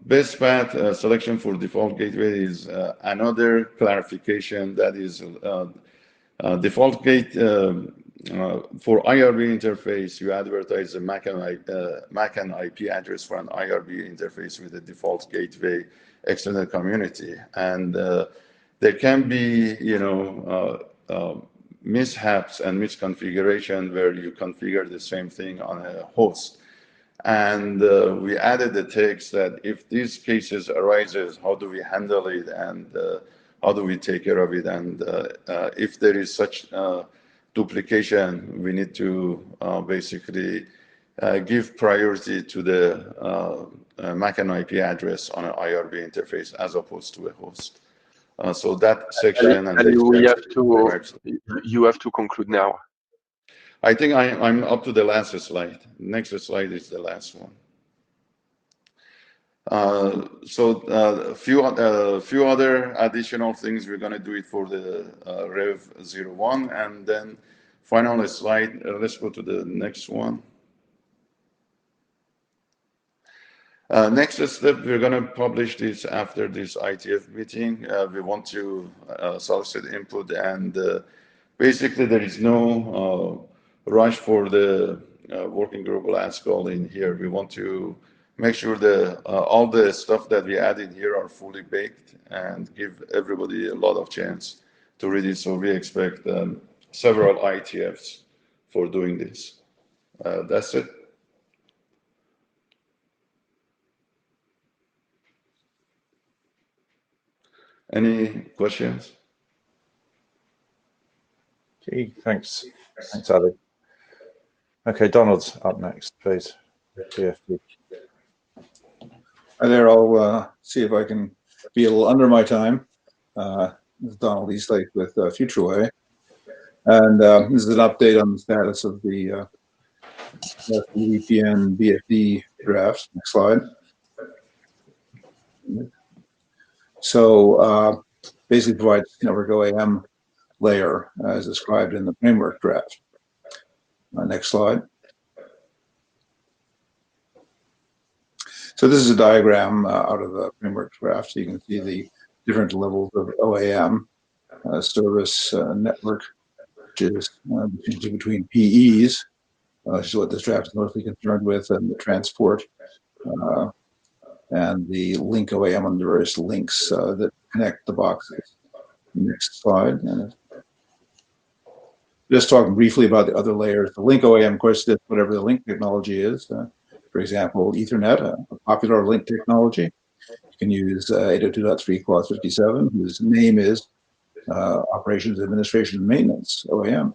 Best path selection for default gateway is another clarification. That is default gate for IRB interface. You advertise the MAC and IP address for an IRB interface with the default gateway external community, and there can be, mishaps and misconfiguration where you configure the same thing on a host. And we added the text that if these cases arises, how do we handle it, and how do we take care of it? And if there is such duplication, we need to basically give priority to the MAC and IP address on an IRB interface as opposed to a host. So that section and you have to conclude now. I think I'm up to the last slide. Next slide is the last one. So a few other additional things. We're going to do it for the Rev 01, and then final slide. Let's go to the next one. Next step, we're going to publish this after this IETF meeting. We want to solicit input, and basically there is no rush for the working group last call in here. We want to make sure that all the stuff that we add in here are fully baked and give everybody a lot of chance to read it. So we expect several IETFs for doing this. That's it. Any questions? Gee, thanks. Thanks, Ali. Okay, Donald's up next, please. PFD. Hi there. I'll see if I can be a little under my time. This is Donald Eastlake with FutureWay. And this is an update on the status of the EVPN BFD draft. Next slide. So basically provides network OAM layer as described in the framework draft. Next slide. So this is a diagram out of the framework draft. So you can see the different levels of OAM service network, which is between PEs, which is what this draft is mostly concerned with, and the transport, and the link OAM on the various links that connect the boxes. Next slide. Just talking briefly about the other layers. The link OAM, of course, is whatever the link technology is. For example, Ethernet, a popular link technology. You can use 802.3 clause 57, whose name is Operations Administration and Maintenance, OAM.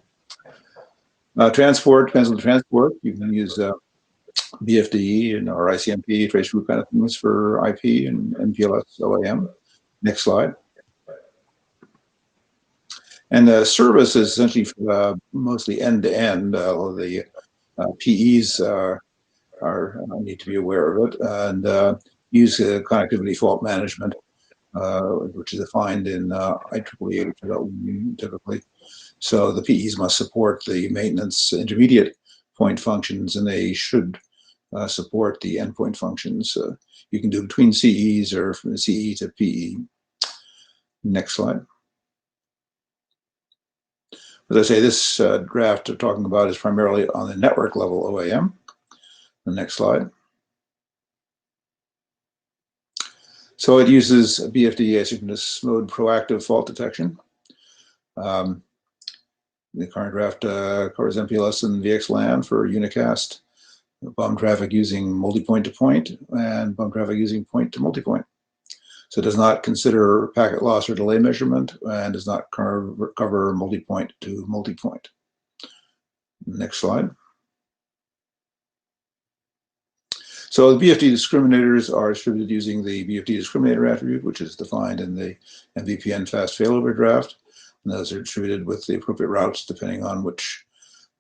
Transport, depends on the transport. You can use BFD or ICMP, trace route kind of things for IP and MPLS OAM. Next slide. And the service is essentially mostly end-to-end. The PEs need to be aware of it, and use connectivity fault management, which is defined in IEEE 802.1 typically. So the PEs must support the maintenance intermediate point functions, and they should support the endpoint functions. You can do between CEs or from CE to PE. Next slide. As I say, this draft we're talking about is primarily on the network level OAM. The next slide. So it uses BFD asynchronous mode proactive fault detection. The current draft covers MPLS and VXLAN for unicast, BOM traffic using multipoint to point, and BOM traffic using point to multipoint. So it does not consider packet loss or delay measurement, and does not cover multipoint to multipoint. Next slide. So the BFD discriminators are distributed using the BFD discriminator attribute, which is defined in the VPN fast failover draft. And those are distributed with the appropriate routes depending on which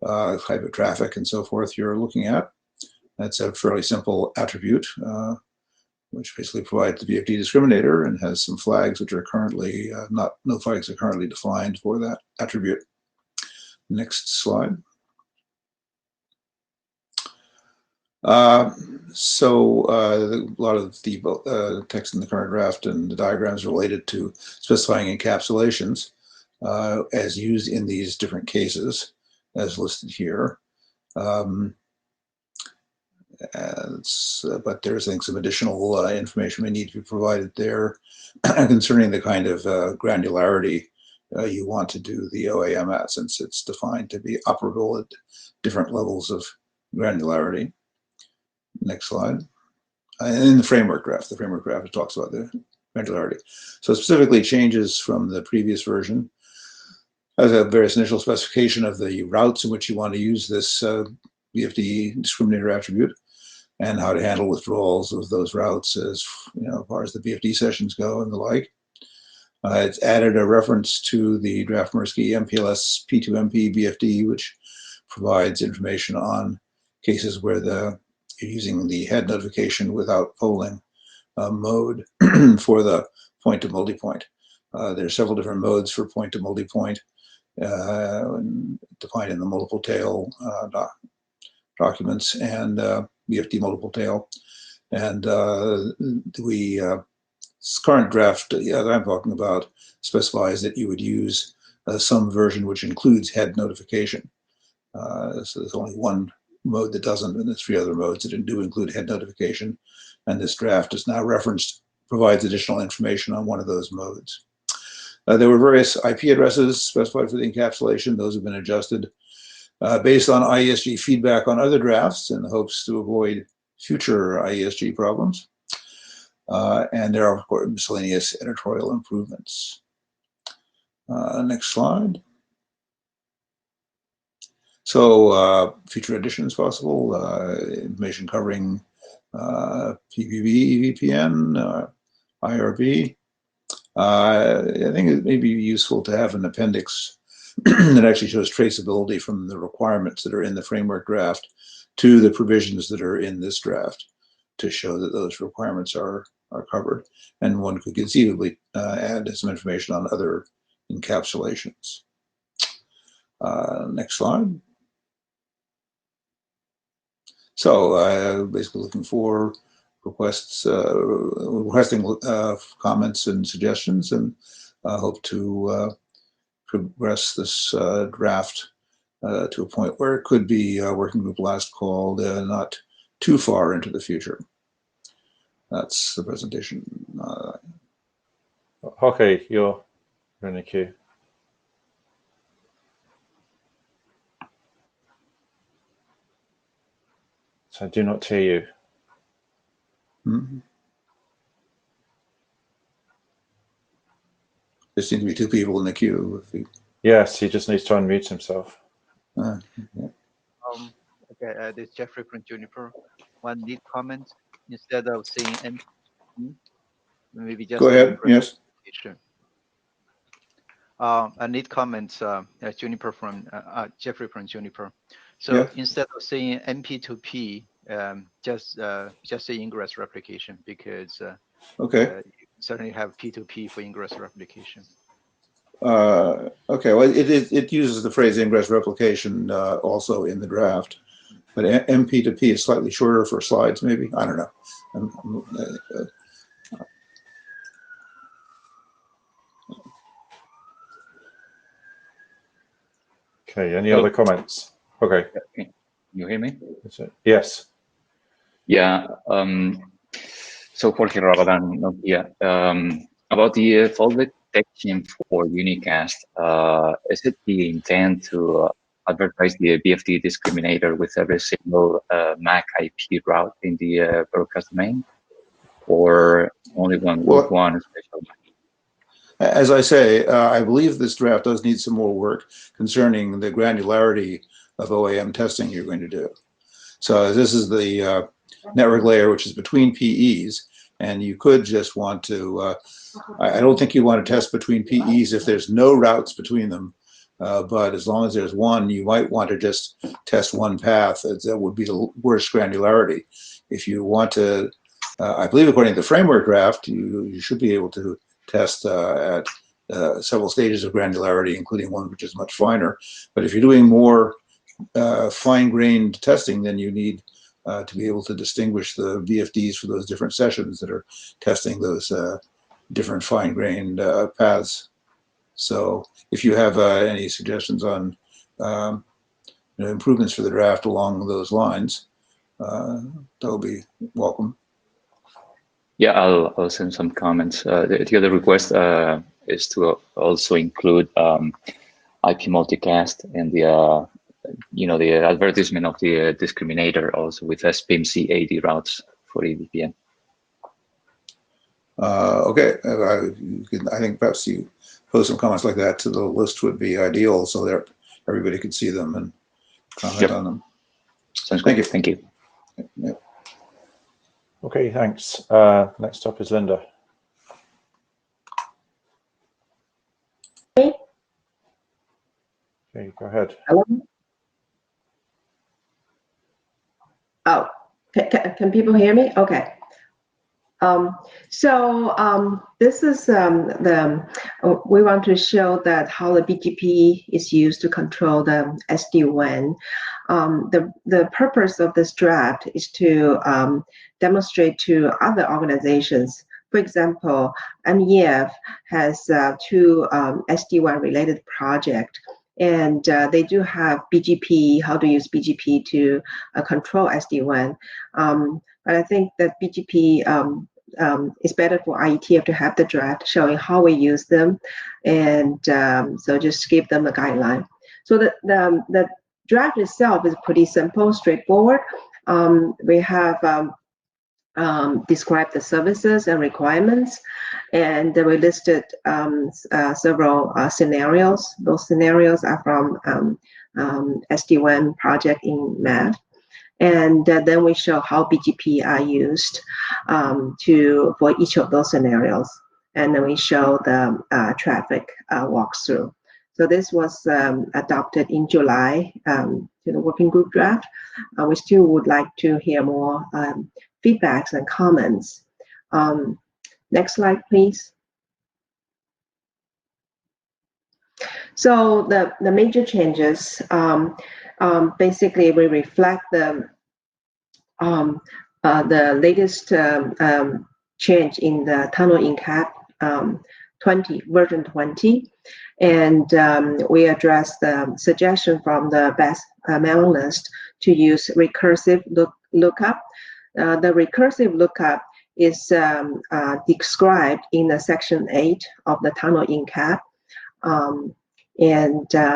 type of traffic and so forth you're looking at. That's a fairly simple attribute, which basically provides the VFD discriminator and has some flags which are currently no flags are currently defined for that attribute. Next slide. A lot of the text in the current draft and the diagrams related to specifying encapsulations as used in these different cases, as listed here. But there's, I think, some additional information may need to be provided there concerning the kind of granularity you want to do the OAM at, since it's defined to be operable at different levels of granularity. Next slide. And in the framework draft it talks about the granularity. So specifically changes from the previous version has a various initial specification of the routes in which you want to use this VFD discriminator attribute and how to handle withdrawals of those routes as far as the VFD sessions go and the like. It's added a reference to the draft Mirsky MPLS P2MP VFD, which provides information on cases where you're using the head notification without polling mode for the point to multipoint. There are several different modes for point to multipoint defined in the multiple tail documents and VFD multiple tail. And current draft that I'm talking about specifies that you would use some version which includes head notification. So there's only one mode that doesn't, and there's 3 other modes that do include head notification. And this draft is now referenced, provides additional information on one of those modes. There were various IP addresses specified for the encapsulation. Those have been adjusted based on IESG feedback on other drafts in the hopes to avoid future IESG problems. And there are, of course, miscellaneous editorial improvements. Next slide. So future additions possible, information covering PBB, EVPN, IRB. I think it may be useful to have an appendix that actually shows traceability from the requirements that are in the framework draft to the provisions that are in this draft to show that those requirements are covered. And one could conceivably add some information on other encapsulations. Next slide. So basically looking for requesting comments and suggestions, and hope to progress this draft to a point where it could be a working group last call, not too far into the future. That's the presentation. Okay, you're in the queue. So I do not hear you. Mm-hmm. There seem to be 2 people in the queue. Yes, he just needs to unmute himself. Yeah. Okay, this is Jeffrey from Juniper. One neat comment, instead of saying MP, maybe just Go ahead. Yes. A neat comment, Juniper from Jeffrey from Juniper. So yeah. Instead of saying MP2P, just say ingress replication, because okay. You certainly have P2P for ingress replication. Okay, well, it uses the phrase ingress replication also in the draft, but MP2P is slightly shorter for slides, maybe. I don't know. Okay, any other comments? Okay. Can you hear me? Yes. Yeah. So Jorge Rabadan, Nokia. About the fault detection for unicast, is it the intent to advertise the BFD discriminator with every single MAC IP route in the broadcast domain, or only one special? As I say, I believe this draft does need some more work concerning the granularity of OAM testing you're going to do. So this is the network layer, which is between PEs, And you could just want to, I don't think you want to test between PEs if there's no routes between them. But as long as there's one, you might want to just test one path. That would be the worst granularity. If you want to, I believe according to the framework draft, you should be able to test at several stages of granularity, including one which is much finer. But if you're doing more fine-grained testing, then you need to be able to distinguish the VFDs for those different sessions that are testing those different fine-grained paths. So if you have any suggestions on improvements for the draft along those lines, that'll be welcome. Yeah, I'll send some comments. The other request is to also include IP multicast and the the advertisement of the discriminator also with SPIMC 80 routes for EVPN. Okay, I think perhaps you post some comments like that to the list would be ideal, so that everybody could see them and comment on them. Sounds good. Thank you. Yeah. Okay, thanks. Next up is Linda. Okay, Okay, go ahead. hello? Oh, can people hear me? Okay. This is we want to show that how the BGP is used to control the SD-WAN. The purpose of this draft is to demonstrate to other organizations. For example, MEF has two SD-WAN related projects, and they do have BGP, how to use BGP to control SD-WAN. But I think that BGP is better for IETF to have the draft showing how we use them, and so just give them a guideline. So the draft itself is pretty simple, straightforward. We have described the services and requirements, and we listed several scenarios. Those scenarios are from SD-WAN project in MEF. And then we show how BGP are used for each of those scenarios. And then we show the traffic walkthrough. So this was adopted in July to the working group draft. We still would like to hear more feedbacks and comments. Next slide, please. So the major changes, basically we reflect the latest change in the tunnel in-cap version 20, and we address the suggestion from the BESS mailing list to use recursive lookup. The recursive lookup is described in the section 8 of the tunnel in-cap.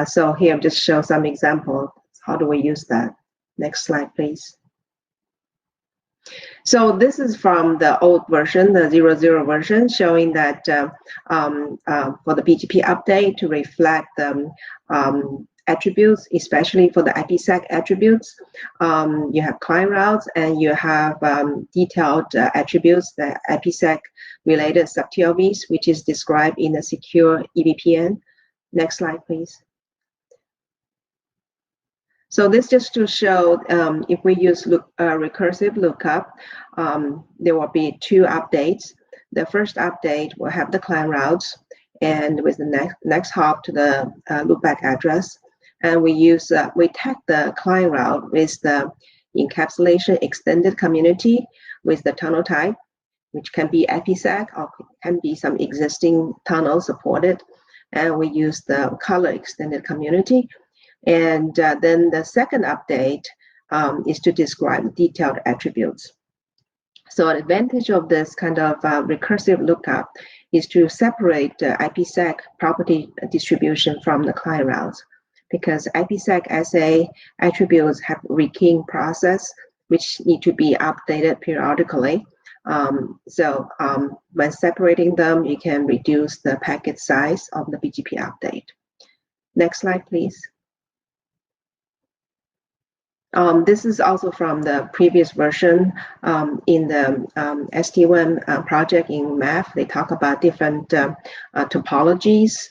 So here, just show some examples. How do we use that? Next slide, please. So this is from the old version, the 00 version, showing that for the BGP update to reflect the attributes, especially for the IPsec attributes, you have client routes and you have detailed attributes, the IPsec related sub-TLVs, which is described in the secure EVPN. Next slide, please. So this just to show if we use recursive lookup, there will be two updates. The first update will have the client routes and with the next hop to the loopback address. And we tag the client route with the encapsulation extended community with the tunnel type, which can be IPsec or can be some existing tunnel supported. And we use the color extended community. And then the second update is to describe detailed attributes. So an advantage of this kind of recursive lookup is to separate the IPsec property distribution from the client routes, because IPsec SA attributes have rekeying process, which need to be updated periodically. When separating them, you can reduce the packet size of the BGP update. Next slide, please. This is also from the previous version. In the SD-WAN project in math, they talk about different topologies.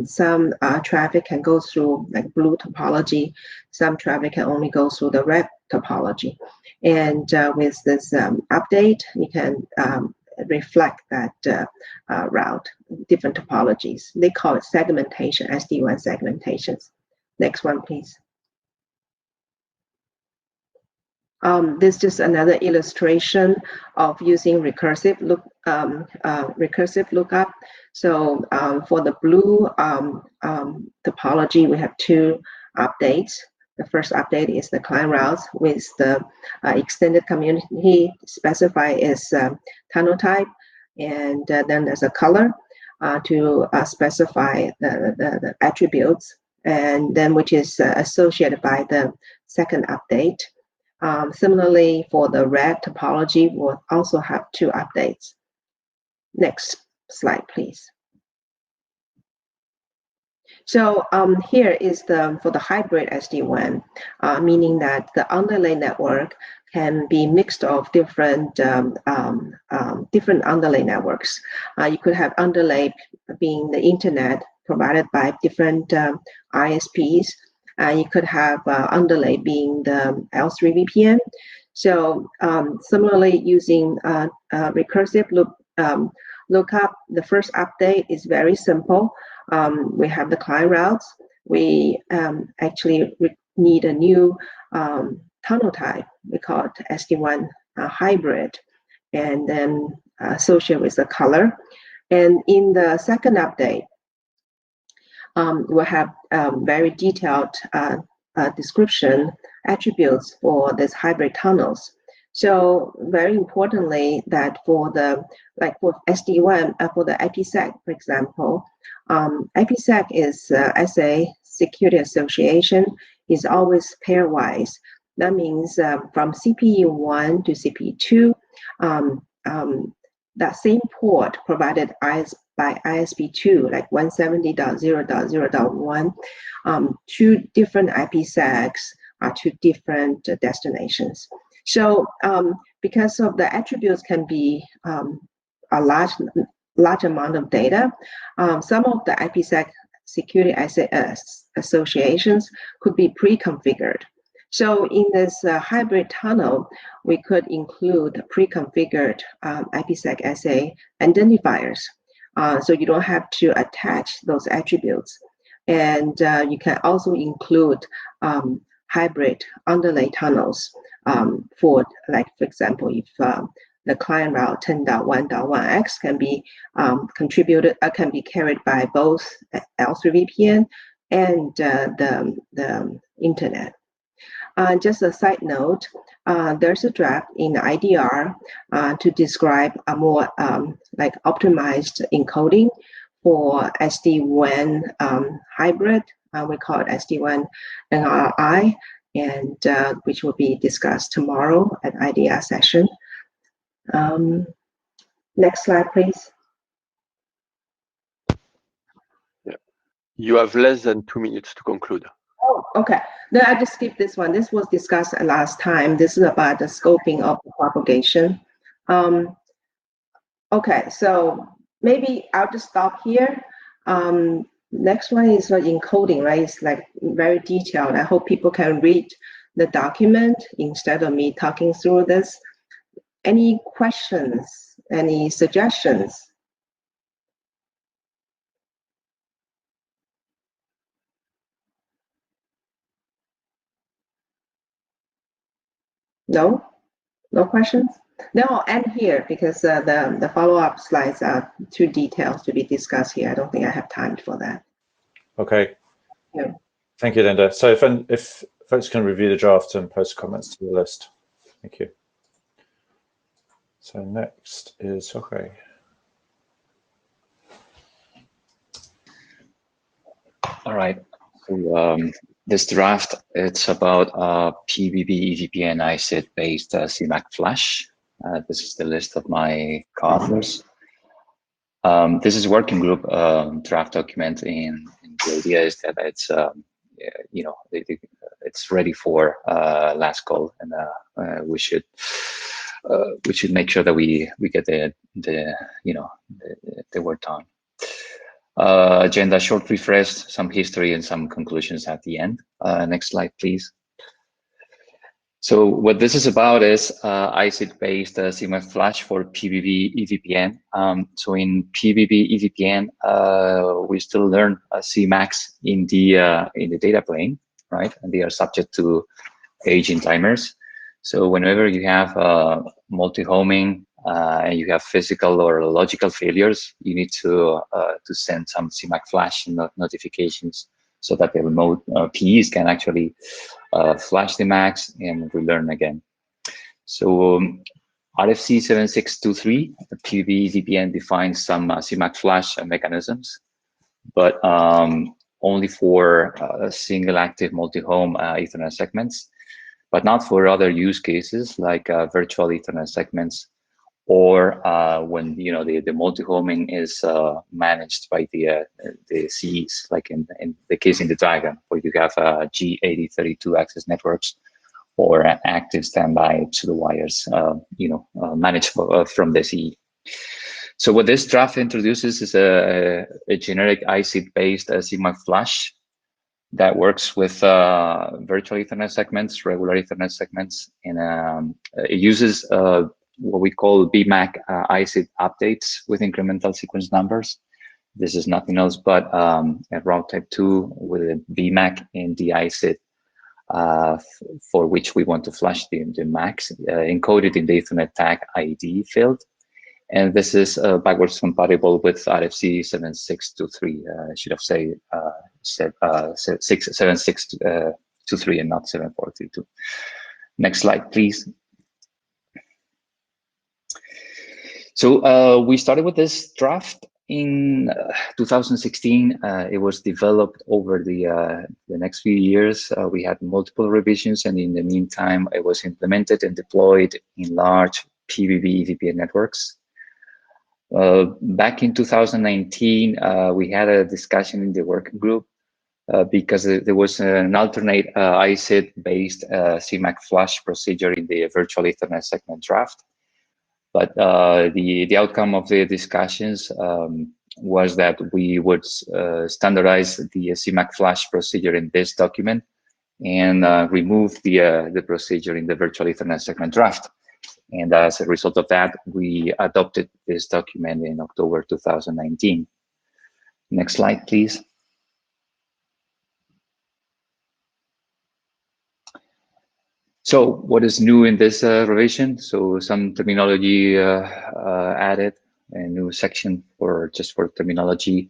Some traffic can go through like blue topology. Some traffic can only go through the red topology. And with this update, you can reflect that route, different topologies. They call it segmentation, SD-WAN segmentations. Next one, please. This is just another illustration of using recursive lookup. So for the blue topology, we have two updates. The first update is the client routes with the extended community specified as tunnel type, and then there's a color to specify the attributes, and then which is associated by the second update. Similarly, for the red topology, we'll also have two updates. Next slide, please. So here is for the hybrid SD-WAN, meaning that the underlay network can be mixed of different underlay networks. You could have underlay being the internet provided by different ISPs. You could have underlay being the L3 VPN. So similarly, using recursive lookup, the first update is very simple. We have the client routes. We actually need a new tunnel type. We call it SD-WAN hybrid, and then associated with the color. And in the second update, we'll have very detailed description attributes for this hybrid tunnels. So very importantly, that for the for SD-WAN, for the IPsec, for example, IPsec is SA Security Association is always pairwise. That means from CPU 1 to CPU 2, that same port provided by ISP2, like 170.0.0.1, two different IPsecs are two different destinations. So because of the attributes can be a large amount of data, some of the IPsec security associations could be pre-configured. So in this hybrid tunnel, we could include pre-configured IPsec SA identifiers. So you don't have to attach those attributes. And you can also include hybrid underlay tunnels for example, if the client route 10.1.1x can be can be carried by both L3 VPN and the internet. Just a side note, there's a draft in IDR to describe a more optimized encoding for SD-WAN hybrid. We call it SD-WAN NRI, and which will be discussed tomorrow at IDR session. Next slide, please. Yeah. You have less than 2 minutes to conclude. Oh, okay. Then I just skipped this one. This was discussed last time. This is about the scoping of the propagation. Okay, so maybe I'll just stop here. Next one is encoding, right? It's like very detailed. I hope people can read the document instead of me talking through this. Any questions? Any suggestions? No? No questions? Then I'll end here because the follow-up slides are too detailed to be discussed here. I don't think I have time for that. Okay. Yeah. Thank you, Linda. So if folks can review the draft and post comments to the list. Thank you. So next is okay. All right. So this draft, it's about PBB EVPN ISIT-based CMAC flash. This is the list of my co-authors. This is a working group draft document, and the idea is that it's ready for last call, and we should make sure that we get the work done. Agenda short refresh, some history and some conclusions at the end. Next slide, please. So what this is about is ISID-based CMAC flash for PBB EVPN. So in PBB EVPN, we still learn CMACs in the data plane, right? And they are subject to aging timers. So whenever you have multi-homing and you have physical or logical failures, you need to send some CMAC flash notifications so that the remote PEs can actually flash the MACs and relearn again. So RFC 7623, the PBB VPN defines some CMAC flash mechanisms, but only for single active multi-home Ethernet segments, but not for other use cases like virtual Ethernet segments, or when the multi-homing is managed by the CEs, like in the case in the diagram, where you have G8032 access networks or active standby to the wires, managed from the CE. So what this draft introduces is a generic ISID-based CMAC flash that works with virtual Ethernet segments, regular Ethernet segments, and it uses what we call BMAC ISID updates with incremental sequence numbers. This is nothing else but a route type 2 with a BMAC and the ISID for which we want to flash the MACs encoded in the Ethernet tag ID field. And this is backwards compatible with RFC 7623. I should have said 7623 and not 7432. Next slide, please. So we started with this draft in 2016. It was developed over the next few years. We had multiple revisions, and in the meantime, it was implemented and deployed in large PBB VPN networks. Back in 2019, we had a discussion in the working group because there was an alternate ISID-based CMAC flash procedure in the virtual Ethernet segment draft. But the outcome of the discussions was that we would standardize the CMAC flash procedure in this document and remove the procedure in the virtual Ethernet segment draft. And as a result of that, we adopted this document in October 2019. Next slide, please. So what is new in this revision? So some terminology added, a new section just for terminology,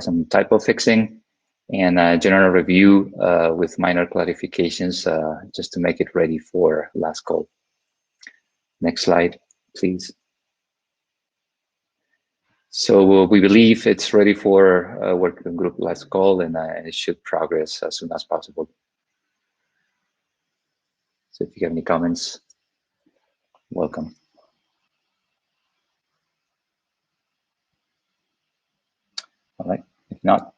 some typo fixing, and a general review with minor clarifications just to make it ready for last call. Next slide, please. So we believe it's ready for working group last call, and it should progress as soon as possible. So if you have any comments, welcome. All right, if not.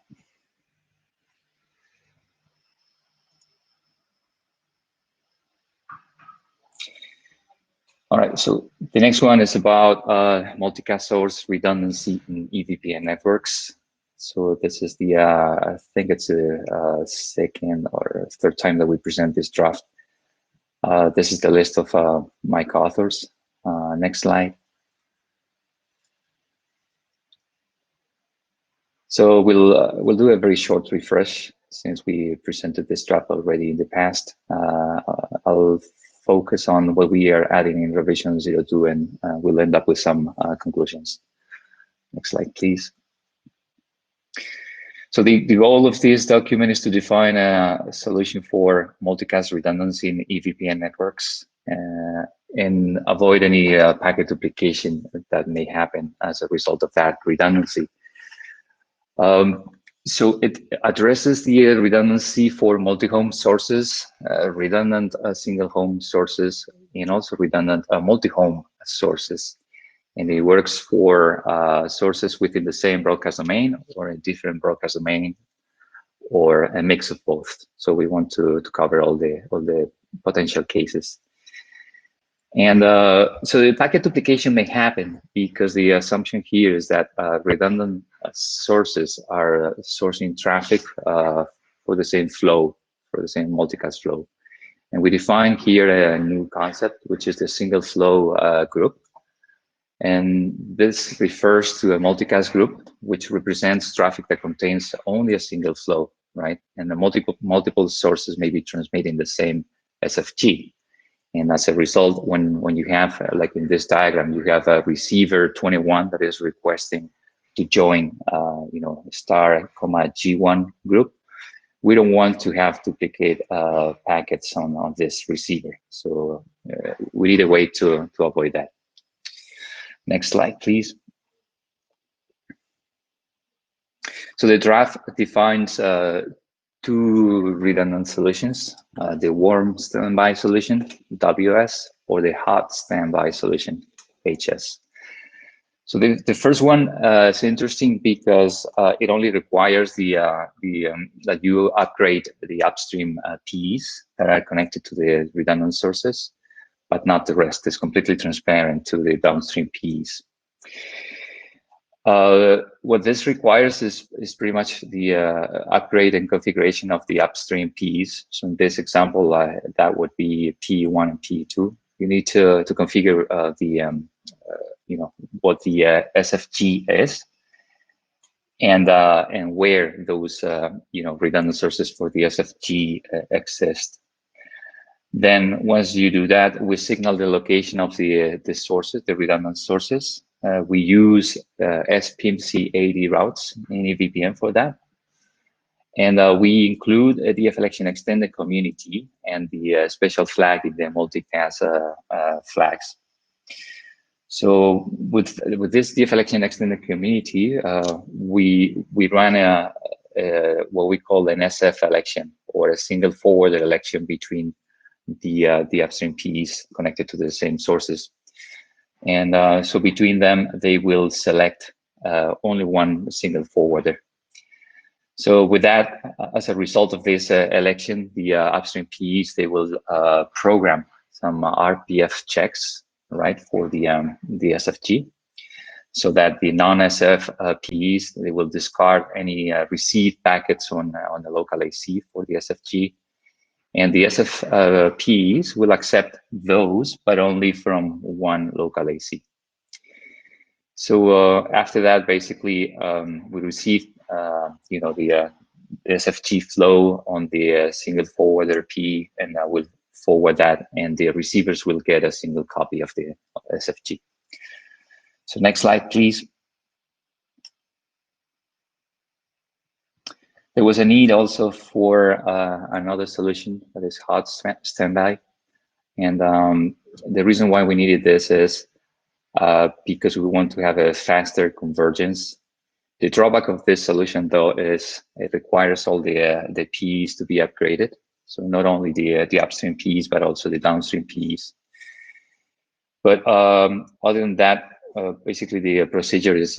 All right, so the next one is about multicast source redundancy in EVPN networks. So this is the, I think it's the second or third time that we present this draft. This is the list of my co-authors. Next slide. So we'll do a very short refresh since we presented this draft already in the past. I'll focus on what we are adding in revision 02, and we'll end up with some conclusions. Next slide, please. So the goal of this document is to define a solution for multicast redundancy in EVPN networks and avoid any packet duplication that may happen as a result of that redundancy. So it addresses the redundancy for multi-home sources, redundant single home sources, and also redundant multi-home sources. And it works for sources within the same broadcast domain or a different broadcast domain, or a mix of both. So we want to cover all the potential cases. And so the packet duplication may happen because the assumption here is that redundant sources are sourcing traffic for the same flow, for the same multicast flow. And we define here a new concept, which is the single flow group. And this refers to a multicast group, which represents traffic that contains only a single flow, right? And the multiple sources may be transmitting the same SFG. And as a result, when you have, like in this diagram, you have a receiver 21 that is requesting to join, star, G1 group, we don't want to have duplicate packets on this receiver. So we need a way to avoid that. Next slide, please. So the draft defines two redundant solutions, the warm standby solution, WS, or the hot standby solution, HS. So the first one is interesting because it only requires that you upgrade the upstream PEs that are connected to the redundant sources, but not the rest. It's completely transparent to the downstream PEs. What this requires is pretty much the upgrade and configuration of the upstream PEs. So in this example, that would be PE1 and PE2. You need to configure what the SFG is and where those redundant sources for the SFG exist. Then once you do that, we signal the location of the sources, the redundant sources. We use SPMC80 routes in EVPN for that. And we include the DFLection extended community and the special flag in the multicast flags. So with this DFLection extended community, we run what we call an SF election, or a single forwarder election between the upstream PEs connected to the same sources. And so between them, they will select only one single forwarder. So with that, as a result of this election, the upstream PEs, they will program some RPF checks, right, for the SFG, so that the non-SF PEs, they will discard any received packets on the local AC for the SFG. And the SF PEs will accept those, but only from one local AC. So after that, basically, we receive, the SFG flow on the single forwarder PE, and we'll forward that, and the receivers will get a single copy of the SFG. So next slide, please. There was a need also for another solution that is hot standby. And the reason why we needed this is because we want to have a faster convergence. The drawback of this solution, though, is it requires all the PEs to be upgraded. So not only the upstream PEs, but also the downstream PEs. But other than that, basically the procedure is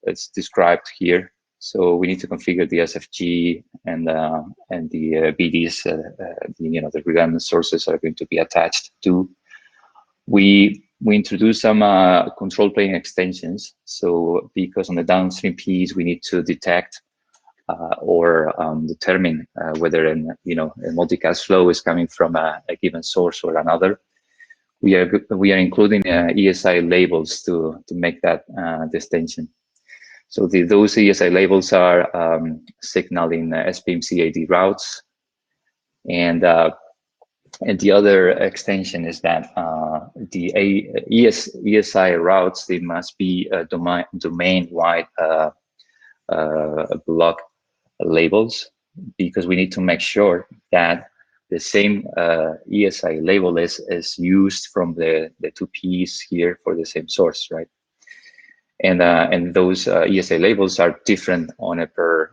it's described here. So we need to configure the SFG and the BDs, the redundant sources are going to be attached to. We introduce some control plane extensions. So because on the downstream PEs, we need to detect or determine whether a multicast flow is coming from a given source or another. We are including ESI labels to make that distinction. So those ESI labels are signaling SPMC80 routes, and the other extension is that the ESI routes, they must be domain-wide block labels, because we need to make sure that the same ESI label is used from the two PEs here for the same source, right? And those ESI labels are different on a per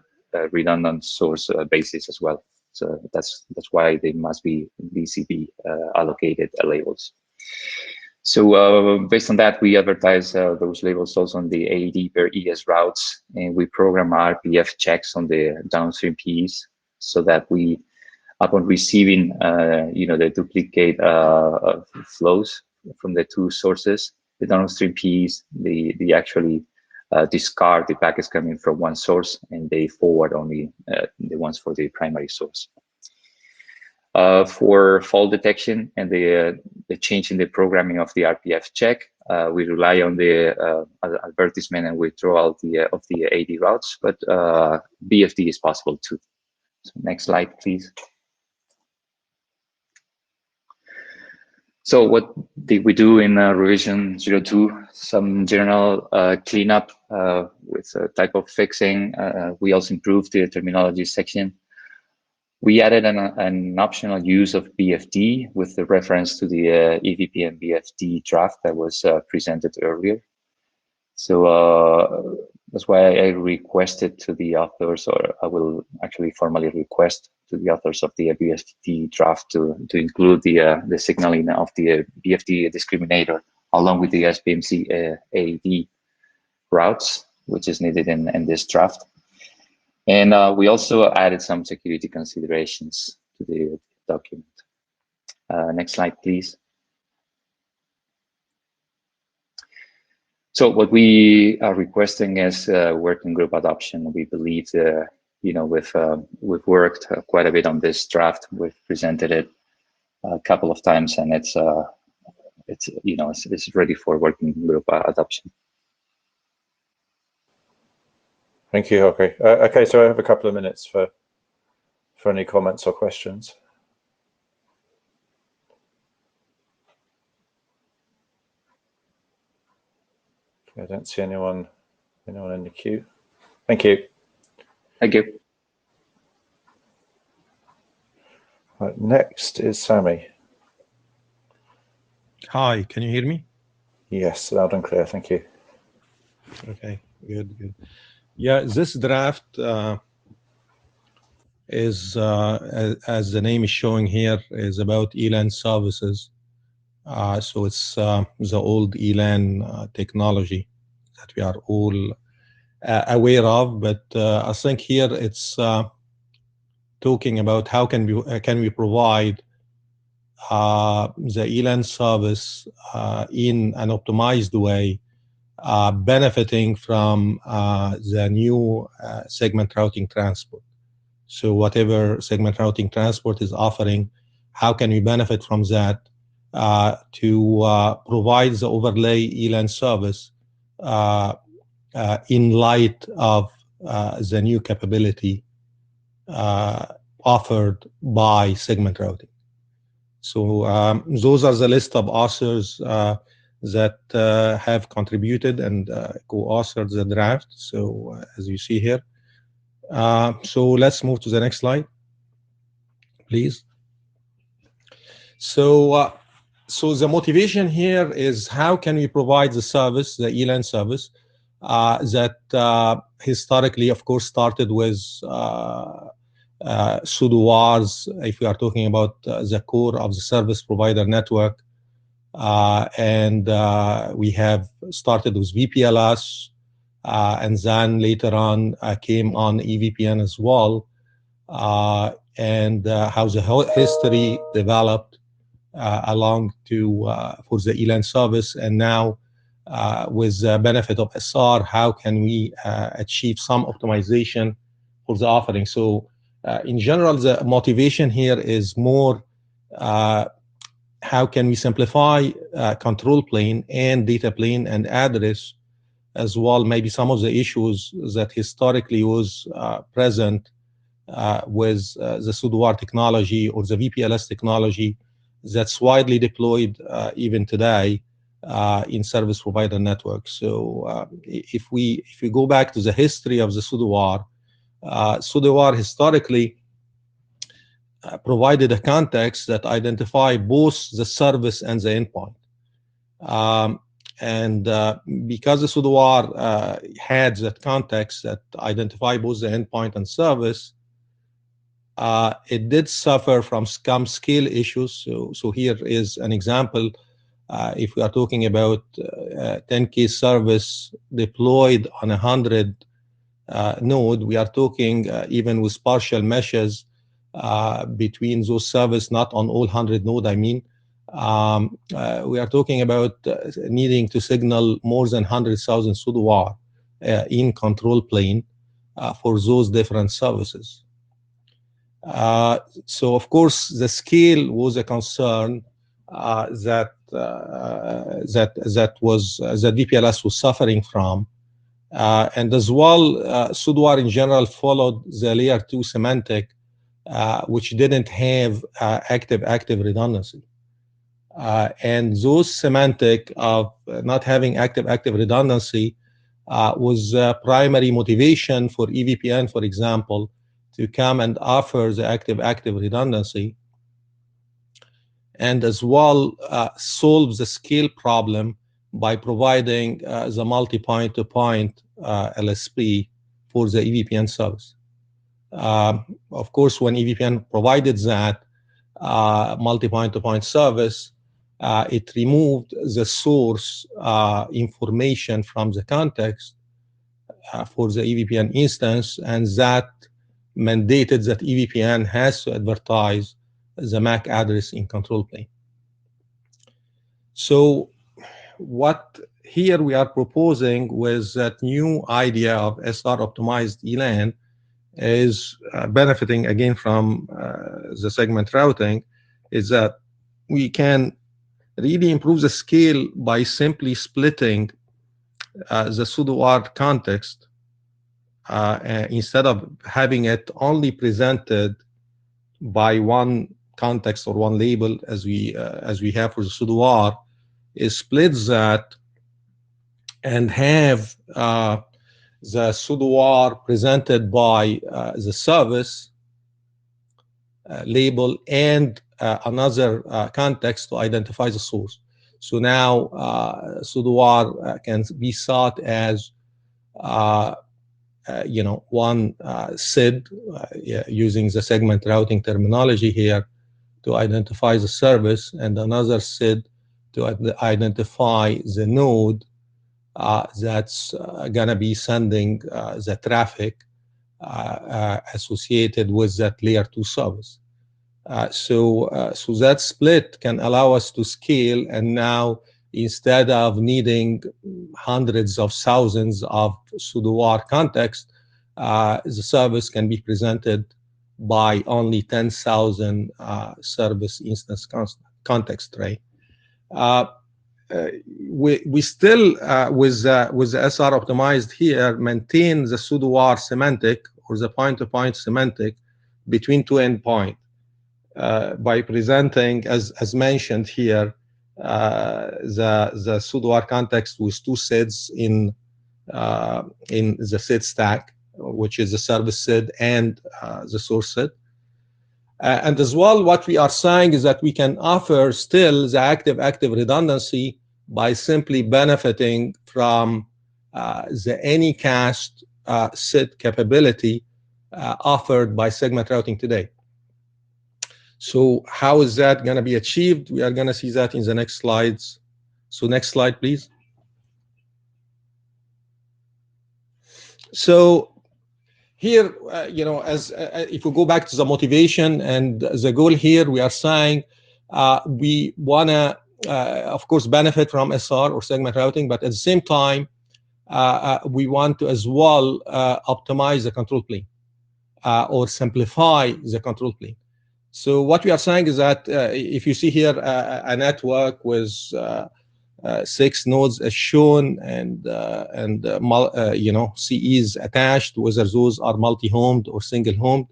redundant source basis as well. So that's why they must be DCB allocated labels. So based on that, we advertise those labels also on the AD per ES routes, and we program RPF checks on the downstream PEs so that we, upon receiving, the duplicate flows from the two sources, the downstream PEs, they actually discard the packets coming from one source, and they forward only the ones for the primary source. For fault detection and the change in the programming of the RPF check, we rely on the advertisement and withdrawal of the AD routes, but BFD is possible too. So next slide, please. So what did we do in revision 02? Some general cleanup with type of fixing. We also improved the terminology section. We added an optional use of BFD with the reference to the EVPN BFD draft that was presented earlier. So that's why I requested to the authors, or I will actually formally request to the authors of the BFD draft to include the signaling of the BFD discriminator along with the SBMC AD routes, which is needed in this draft. And we also added some security considerations to the document. Next slide, please. So what we are requesting is working group adoption. We believe, we've worked quite a bit on this draft. We've presented it a couple of times, and it's ready for working group adoption. Thank you, Jorge. Okay, so I have a couple of minutes for any comments or questions. I don't see anyone in the queue. Thank you. Thank you. Right, next is Sammy. Hi, can you hear me? Yes, loud and clear. Thank you. Okay, good. Yeah, this draft is, as the name is showing here, is about ELAN services. So it's the old ELAN technology that we are all aware of, but I think here it's talking about how can we provide the ELAN service in an optimized way, benefiting from the new segment routing transport. So whatever segment routing transport is offering, how can we benefit from that to provide the overlay ELAN service in light of the new capability offered by segment routing. So those are the list of authors that have contributed and co-authored the draft. So as you see here. So let's move to the next slide, please. So the motivation here is how can we provide the service, the ELAN service, that historically, of course, started with pseudo wars, if we are talking about the core of the service provider network. And we have started with VPLS, and then later on came on EVPN as well, and how the whole history developed along to for the ELAN service, and now with the benefit of SR, how can we achieve some optimization for the offering? So in general, the motivation here is more how can we simplify control plane and data plane and address as well, maybe some of the issues that historically was present with the pseudo-war technology or the VPLS technology that's widely deployed even today in service provider networks. So if we go back to the history of the pseudo-war, historically provided a context that identify both the service and the endpoint. And because the pseudo-war had that context that identify both the endpoint and service, it did suffer from some scale issues. So here is an example. If we are talking about 10K service deployed on 100 node, we are talking even with partial meshes, between those servers, not on all 100 nodes, I mean. We are talking about needing to signal more than 100,000 pseudo-war in control plane for those different services. So of course the scale was a concern that VPLS was suffering from, and as well pseudo-war in general followed the layer 2 semantic, which didn't have active redundancy. And those semantic of not having active redundancy was primary motivation for EVPN, for example, to come and offer the active redundancy, and as well solve the scale problem by providing the multi-point to point LSP for the EVPN service. Of course, when EVPN provided that multi-point to point service, it removed the source information from the context for the EVPN instance, and that mandated that EVPN has to advertise the MAC address in control plane. So what here we are proposing with that new idea of SR optimized ELAN is benefiting again from the segment routing, is that we can really improve the scale by simply splitting the pseudo-war context instead of having it only presented by one context or one label as we have for the pseudo-war, is split that and have the pseudo-war presented by the service label and another context to identify the source. So now pseudo-war can be sought as one SID using the segment routing terminology here to identify the service, and another SID to identify the node that's gonna be sending the traffic associated with that layer 2 service. So that split can allow us to scale, and now instead of needing hundreds of thousands of pseudo-war context, the service can be presented by only 10,000 service instance context, right? We still, with the SR optimized here, maintain the pseudo-war semantic or the point-to-point semantic between two endpoints by presenting, as mentioned here, the pseudo-war context with two SIDs in the SID stack, which is the service SID and the source SID. And as well, what we are saying is that we can offer still the active redundancy by simply benefiting from the anycast SID capability offered by segment routing today. So how is that going to be achieved? We are going to see that in the next slides. So next slide, please. So here, if we go back to the motivation and the goal here, we are saying we want to, of course, benefit from SR or segment routing, but at the same time, we want to as well optimize the control plane or simplify the control plane. So what we are saying is that if you see here a network with 6 nodes as shown and CEs attached, whether those are multi-homed or single-homed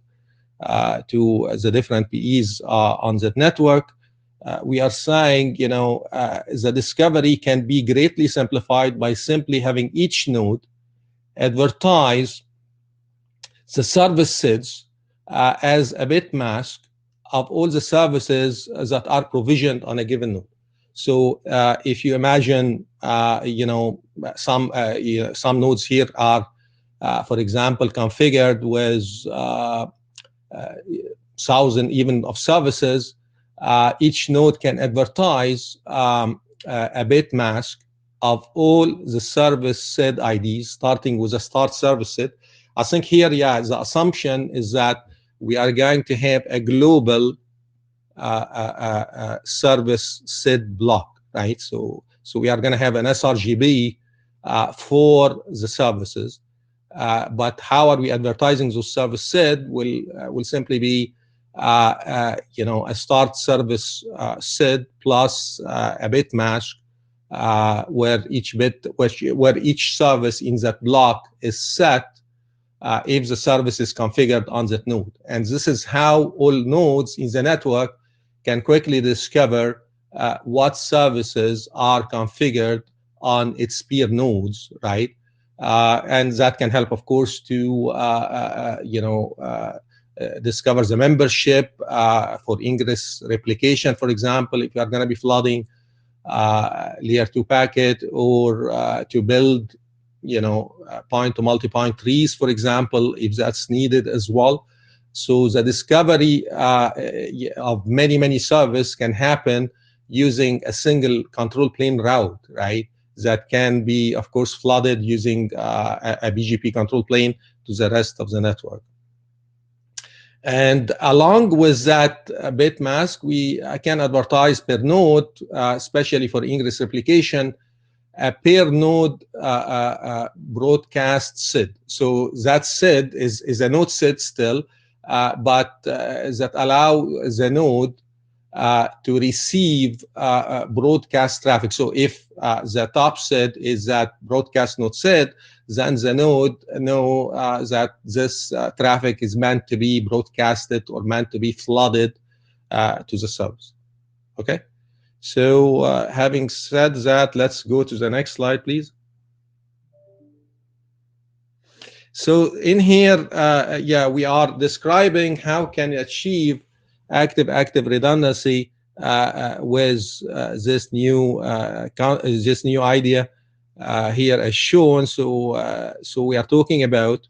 to the different PEs on that network, we are saying the discovery can be greatly simplified by simply having each node advertise the service SIDs as a bit mask of all the services that are provisioned on a given node. So if you imagine, some nodes here are, for example, configured with 1,000 even of services, each node can advertise a bit mask of all the service SID IDs, starting with a start service SID. I think here, the assumption is that we are going to have a global service SID block, right? So we are going to have an sRGB for the services. But how are we advertising those service SID will simply be a start service SID plus a bit mask where each service in that block is set if the service is configured on that node. And this is how all nodes in the network can quickly discover what services are configured on its peer nodes, right? And that can help, of course, to discover the membership for ingress replication, for example, if you are going to be flooding layer 2 packet, or to build point to multi-point trees, for example, if that's needed as well. So the discovery of many services can happen using a single control plane route, right? That can be, of course, flooded using a BGP control plane to the rest of the network. And along with that bit mask, I can advertise per node, especially for ingress replication, a per node broadcast SID. So that SID is a node SID still, but that allow the node to receive broadcast traffic. So if the top SID is that broadcast node SID, then the node know that this traffic is meant to be broadcasted or meant to be flooded to the service. Okay. So having said that, let's go to the next slide, please. So in here, we are describing how can you achieve active redundancy with this new idea here as shown. So we are talking about,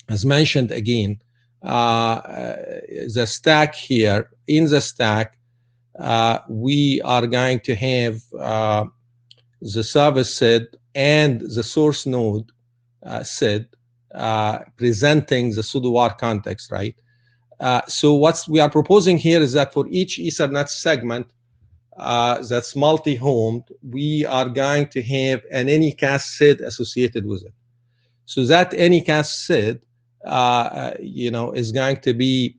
as mentioned again, the stack here. In the stack, we are going to have the service SID and the source node SID presenting the pseudo-war context, right? So what we are proposing here is that for each Ethernet segment that's multi-homed, we are going to have an Anycast SID associated with it. So that Anycast SID, is going to be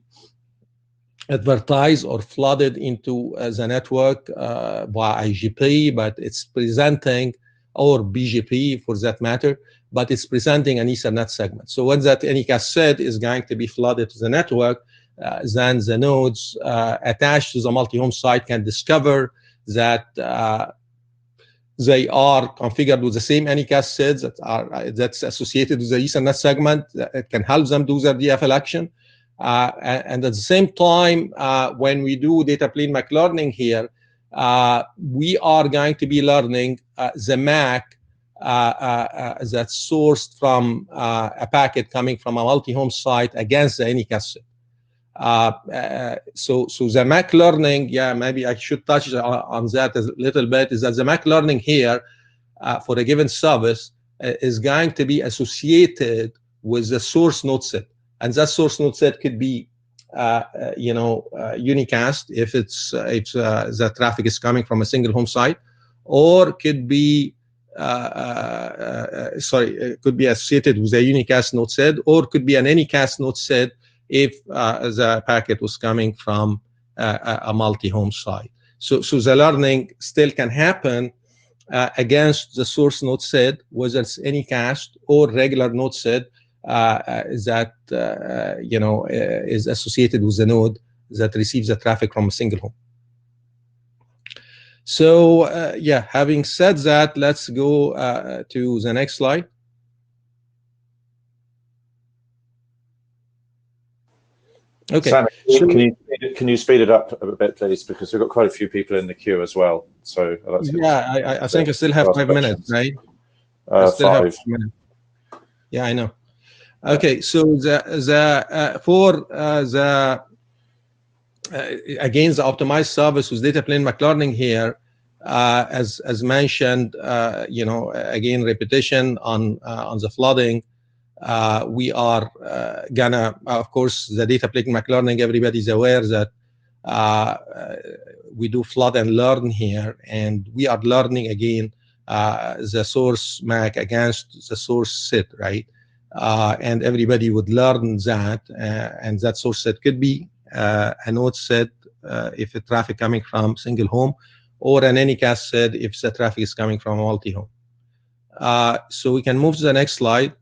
advertised or flooded into the network by IGP, but it's presenting, or BGP for that matter, but it's presenting an Ethernet segment. So when that Anycast SID is going to be flooded to the network, then the nodes attached to the multi-home site can discover that they are configured with the same Anycast SIDs that's associated with the Ethernet segment. It can help them do their DFL action. And at the same time, when we do data plane MAC learning here, we are going to be learning the MAC that's sourced from a packet coming from a multi-home site against the Anycast SID. So the MAC learning, maybe I should touch on that a little bit, is that the MAC learning here for a given service is going to be associated with the source node SID. And that source node SID could be, unicast if the traffic is coming from a single home site, or could be, it could be associated with a unicast node SID, or could be an Anycast node SID if the packet was coming from a multi-home site. So the learning still can happen against the source node SID, whether it's Anycast or regular node SID, that is associated with the node that receives the traffic from a single home. So having said that, let's go to the next slide. Okay. Sam, can you speed it up a bit, please? Because we've got quite a few people in the queue as well. So I think I still have 5 minutes, right? 5 minutes. Yeah, I know. Okay, so again, the optimized service with data plane MAC learning here, as mentioned, again, repetition on the flooding We are gonna, of course, the data plane McLearning, everybody's aware that we do flood and learn here, and we are learning again the source MAC against the source set, right? And everybody would learn that, and that source set could be a node set if the traffic coming from single home, or an anycast set if the traffic is coming from a multi-home. So we can move to the next slide.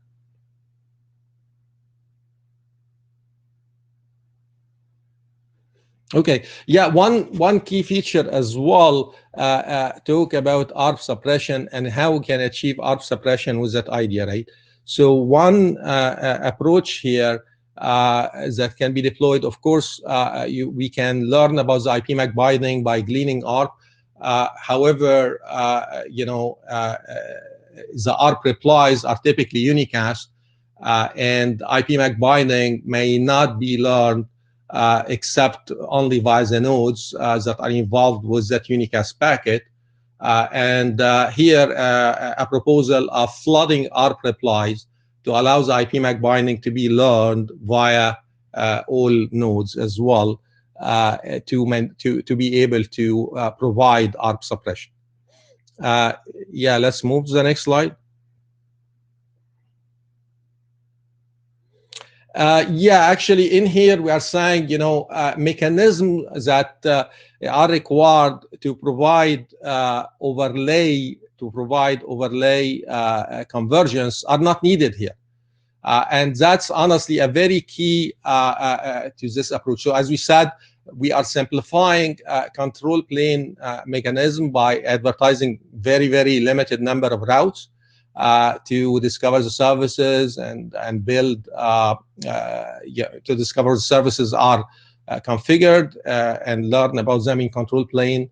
Okay, yeah, one key feature as well, talk about ARP suppression and how we can achieve ARP suppression with that idea, right? So one approach here that can be deployed, of course, we can learn about the IP MAC binding by gleaning ARP. However, the ARP replies are typically unicast, and IP MAC binding may not be learned except only via the nodes that are involved with that unicast packet. And here, a proposal of flooding ARP replies to allow the IP MAC binding to be learned via all nodes as well, to be able to provide ARP suppression. Yeah, let's move to the next slide. Yeah, actually, in here we are saying, mechanisms that are required to provide overlay convergence are not needed here, and that's honestly a very key to this approach. So, as we said, we are simplifying control plane mechanism by advertising very limited number of routes to discover the services and build to discover the services are configured and learn about them in control plane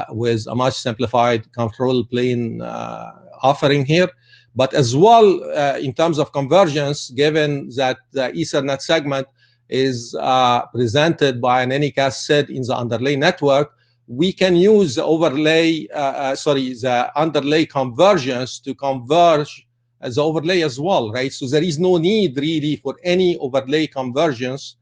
with a much simplified control plane offering here. But as well, in terms of convergence, given that the Ethernet segment is presented by an anycast set in the underlay network, we can use the overlay, the underlay convergence to converge the overlay as well, right? So there is no need really for any overlay convergence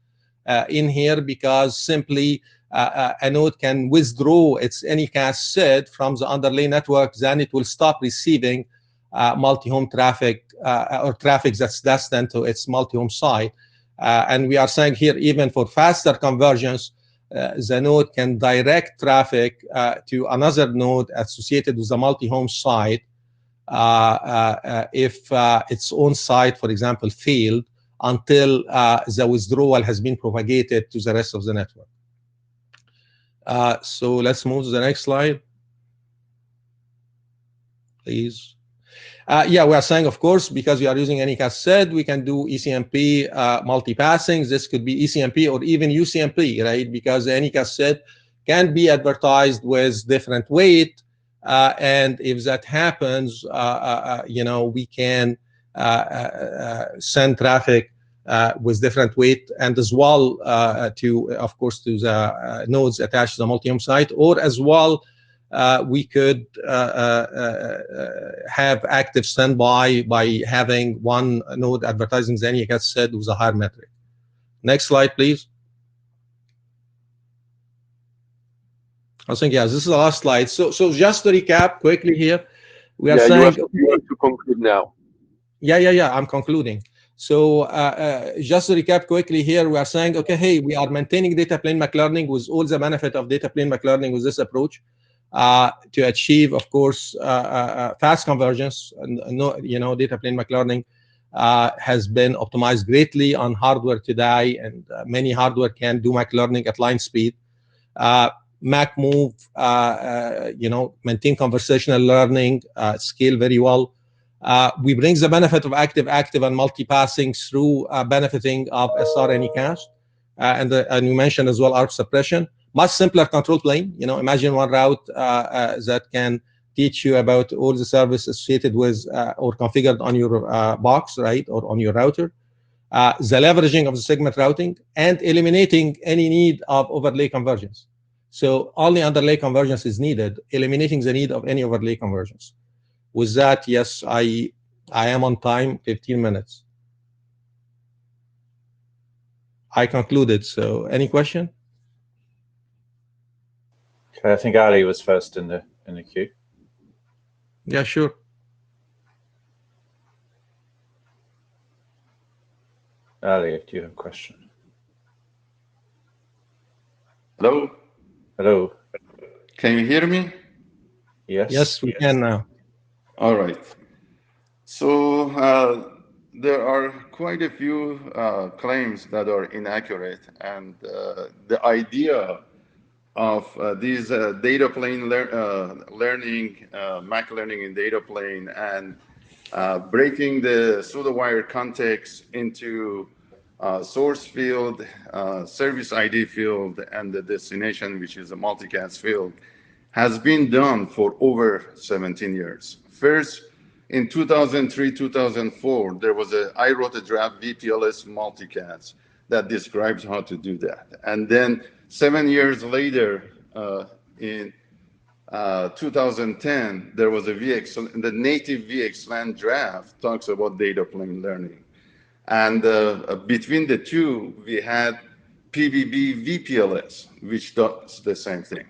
in here, because simply a node can withdraw its anycast set from the underlay network, then it will stop receiving multi-home traffic or traffic that's destined to its multi-home site. And we are saying here, even for faster convergence, the node can direct traffic to another node associated with the multi-home site if its own site, for example, failed, until the withdrawal has been propagated to the rest of the network. So let's move to the next slide, please. Yeah, we are saying, of course, because we are using anycast set, we can do ECMP multipassings. This could be ECMP or even UCMP, right? Because the anycast set can be advertised with different weight, and if that happens, we can send traffic with different weight, and as well to, of course, to the nodes attached to the multi-home site, or as well. We could have active standby by having one node advertising the anycast set with a higher metric. Next slide, please. I think, yeah, this is the last slide. So just to recap quickly here, we are saying you have to conclude now. Yeah, I'm concluding. So just to recap quickly here, we are saying, okay, hey, we are maintaining data plane McLearning with all the benefit of data plane McLearning with this approach. To achieve, of course, fast convergence. Data plane McLearning has been optimized greatly on hardware today, and many hardware can do McLearning at line speed. MacMove, maintain conversational learning, scale very well. We bring the benefit of active, and multipassing through benefiting of SR anycast, and you mentioned as well ARP suppression. Much simpler control plane. Imagine one route that can teach you about all the services associated with or configured on your box, right, or on your router. The leveraging of the segment routing and eliminating any need of overlay convergence. So only underlay convergence is needed, eliminating the need of any overlay convergence. With that, yes, I am on time, 15 minutes. I concluded. So, any question? Okay, I think Ali was first in the queue. Yeah, sure. Ali, do you have a question? Hello? Hello. Can you hear me? Yes. Yes, we can now. All right. So there are quite a few claims that are inaccurate, and the idea of these data plane learning, Mac learning in data plane, and breaking the pseudo-wire context into source field, service ID field, and the destination, which is a multicast field, has been done for over 17 years. First, in 2003, 2004, I wrote a draft VPLS multicast that describes how to do that. And then 7 years later, in 2010, there was the native VXLAN draft talks about data plane learning. And between the two, we had PBB VPLS, which does the same thing.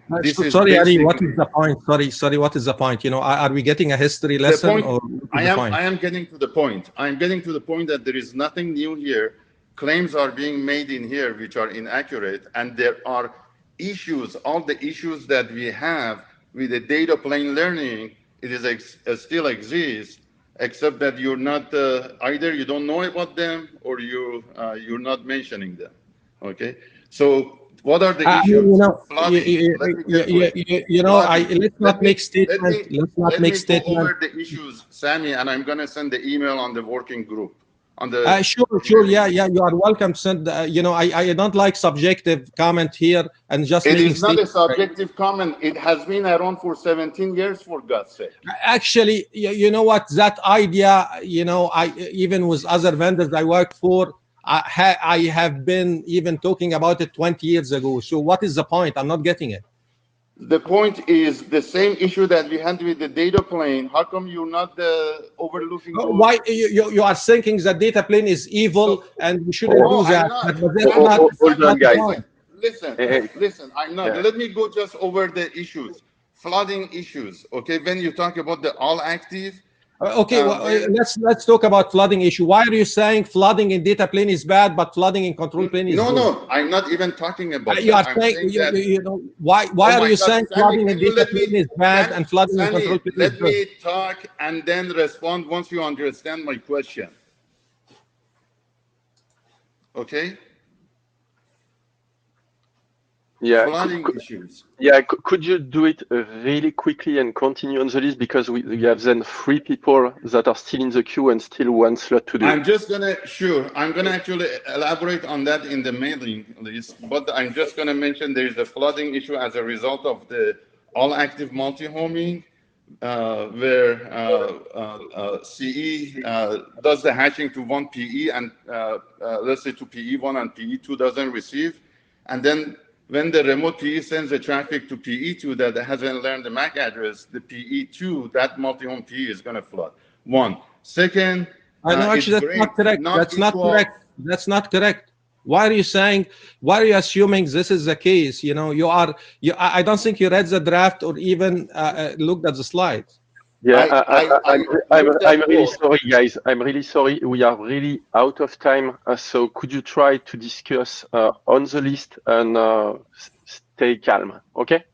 Sorry, Ali, what is the point? Sorry, what is the point? You know, are we getting a history lesson? I am getting to the point. I'm getting to the point that there is nothing new here. Claims are being made in here which are inaccurate, and there are issues, all the issues that we have with the data plane learning, it still exists, except that you're not, either you don't know about them or you're not mentioning them. Okay, so what are the issues? Let's not make statements. Let's make statements. Go over the issues, Sammy, and I'm going to send the email on the working group. Sure, yeah, you are welcome to send. I don't like subjective comment here and just. It is not a subjective comment. It has been around for 17 years, for God's sake. Actually, you know what? That idea, I even with other vendors I worked for, I have been even talking about it 20 years ago. So what is the point? I'm not getting it. The point is the same issue that we had with the data plane. How come you're not overlooking? Why you are thinking that data plane is evil and we shouldn't do that? Hold on, guys. Listen. I'm not. Yeah. Let me go just over the issues. Flooding issues. Okay, when you talk about the all active. Okay, let's talk about flooding issue. Why are you saying flooding in data plane is bad, but flooding in control plane is good? No, I'm not even talking about you that. Are saying, why are you saying flooding in data plane is bad and flooding in control plane is good? Let me talk and then respond once you understand my question. Okay? Yeah. Flooding issues. Yeah, could you do it really quickly and continue on the list, because we have then 3 people that are still in the queue and still 1 slot to do. I'm gonna actually elaborate on that in the mailing list, but I'm just gonna mention there is a flooding issue as a result of the all active multi-homing, where CE does the hashing to one PE and let's say to PE1 and PE2 doesn't receive, and then when the remote PE sends the traffic to PE2 that hasn't learned the MAC address, the PE2, that multi-home PE is going to flood. One. Second, actually, that's not correct. That's not correct. Why are you assuming this is the case? I don't think you read the draft or even looked at the slides. Yeah, I'm really sorry, guys. I'm really sorry. We are really out of time. So could you try to discuss on the list and stay calm, okay?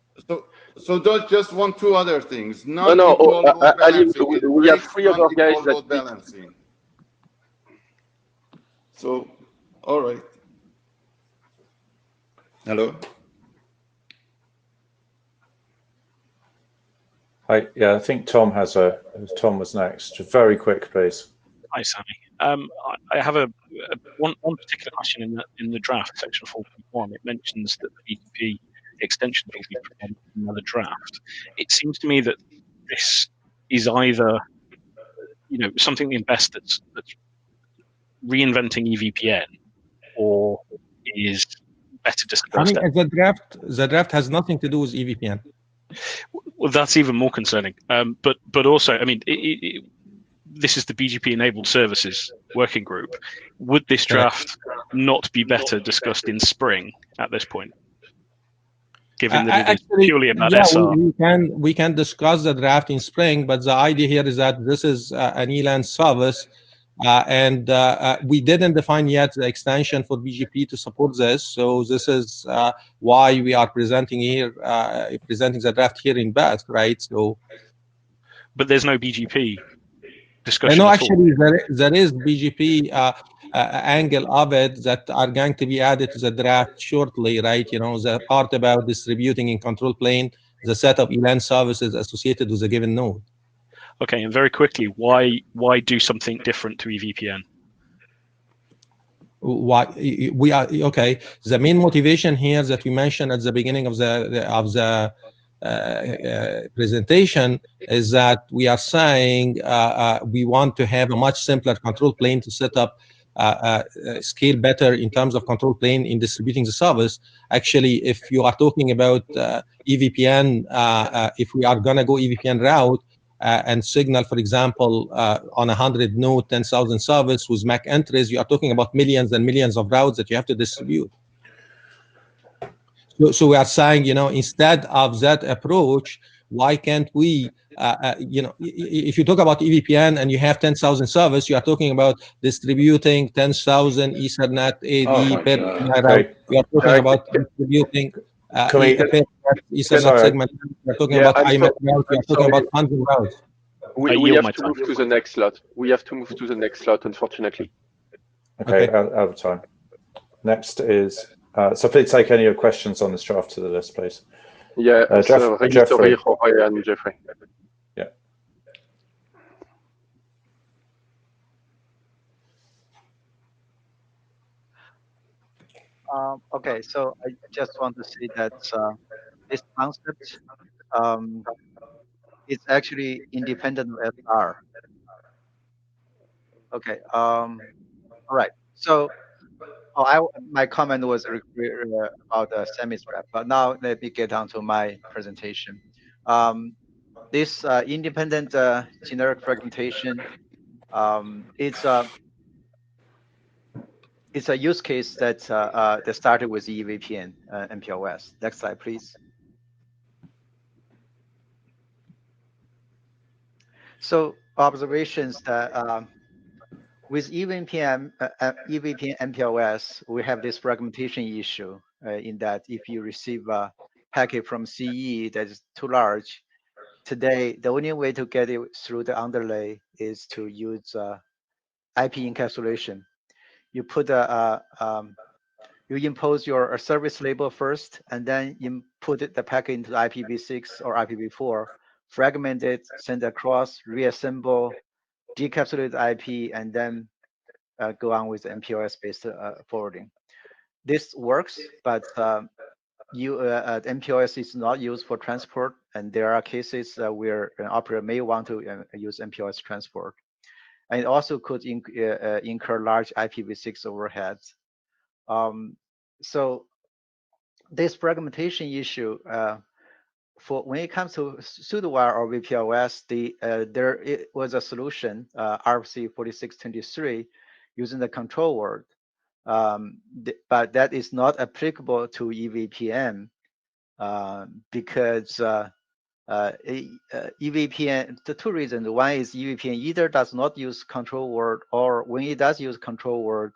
So don't just want 2 other things. Ali, we have 3 other guys that balancing. So, all right. Hello. Hi, yeah, I think Tom was next. Just very quick, please. Hi, Sammy. I have one particular question in the draft, section 4.1. It mentions that the BGP extension will be provided in another draft. It seems to me that this is either, something in BESS that's reinventing EVPN, or is better discussed. The draft has nothing to do with EVPN. Well, that's even more concerning. But also, I mean, this is the BGP enabled services working group. Would this draft not be better discussed in spring at this point, given that it is Actually, purely about yeah, SR? we can discuss the draft in spring, but the idea here is that this is an ELAN service, and we didn't define yet the extension for BGP to support this. So this is why we are presenting here, presenting the draft here in BESS, right? So, but there's no BGP discussion no, at all. actually, there is BGP angle of it that are going to be added to the draft shortly, right? You know, the part about distributing in control plane, the set of ELAN services associated with a given node. Okay, and very quickly, why do something different to EVPN? Why we are okay? The main motivation here that we mentioned at the beginning of the presentation is that we are saying we want to have a much simpler control plane to set up, scale better in terms of control plane in distributing the service. Actually, if you are talking about EVPN, if we are going to go EVPN route and signal, for example, on 100 node, 10,000 service with MAC entries, you are talking about millions and millions of routes that you have to distribute. So we are saying, you know, instead of that approach, why can't we, you know, if you talk about EVPN and you have 10,000 servers, you are talking about distributing 10,000 Ethernet AD per route. You are talking about distributing Ethernet segment. You are talking about IMAC routes. You are talking about hundred routes. We have to move to the next slot. We have to move to the next slot, unfortunately. Okay, out of time. Next is, so please take any of your questions on this draft to the list, please. Yeah, Jeffrey. Jorge and Jeffrey. Yeah. Okay, so I just want to say that this concept is actually independent of SR. Okay. All right. So, my comment was about the semi-strap, but now let me get on to my presentation. This independent generic fragmentation, it's a use case that that started with EVPN MPLS. Next slide, please. So observations that with EVPN MPLS, we have this fragmentation issue in that if you receive a packet from CE that is too large, today the only way to get it through the underlay is to use IP encapsulation. You put you impose your service label first, and then you put the packet into IPv6 or IPv4, fragment it, send across, reassemble, decapsulate the IP, and then go on with MPLS-based forwarding. This works, but MPLS is not used for transport, and there are cases where an operator may want to use MPLS transport. And it also could incur large IPv6 overheads. So this fragmentation issue, for when it comes to pseudowire or VPWS, there it was a solution, RFC 4623, using the control word, but that is not applicable to EVPN because EVPN, the two reasons. One is EVPN either does not use control word, or when it does use control word,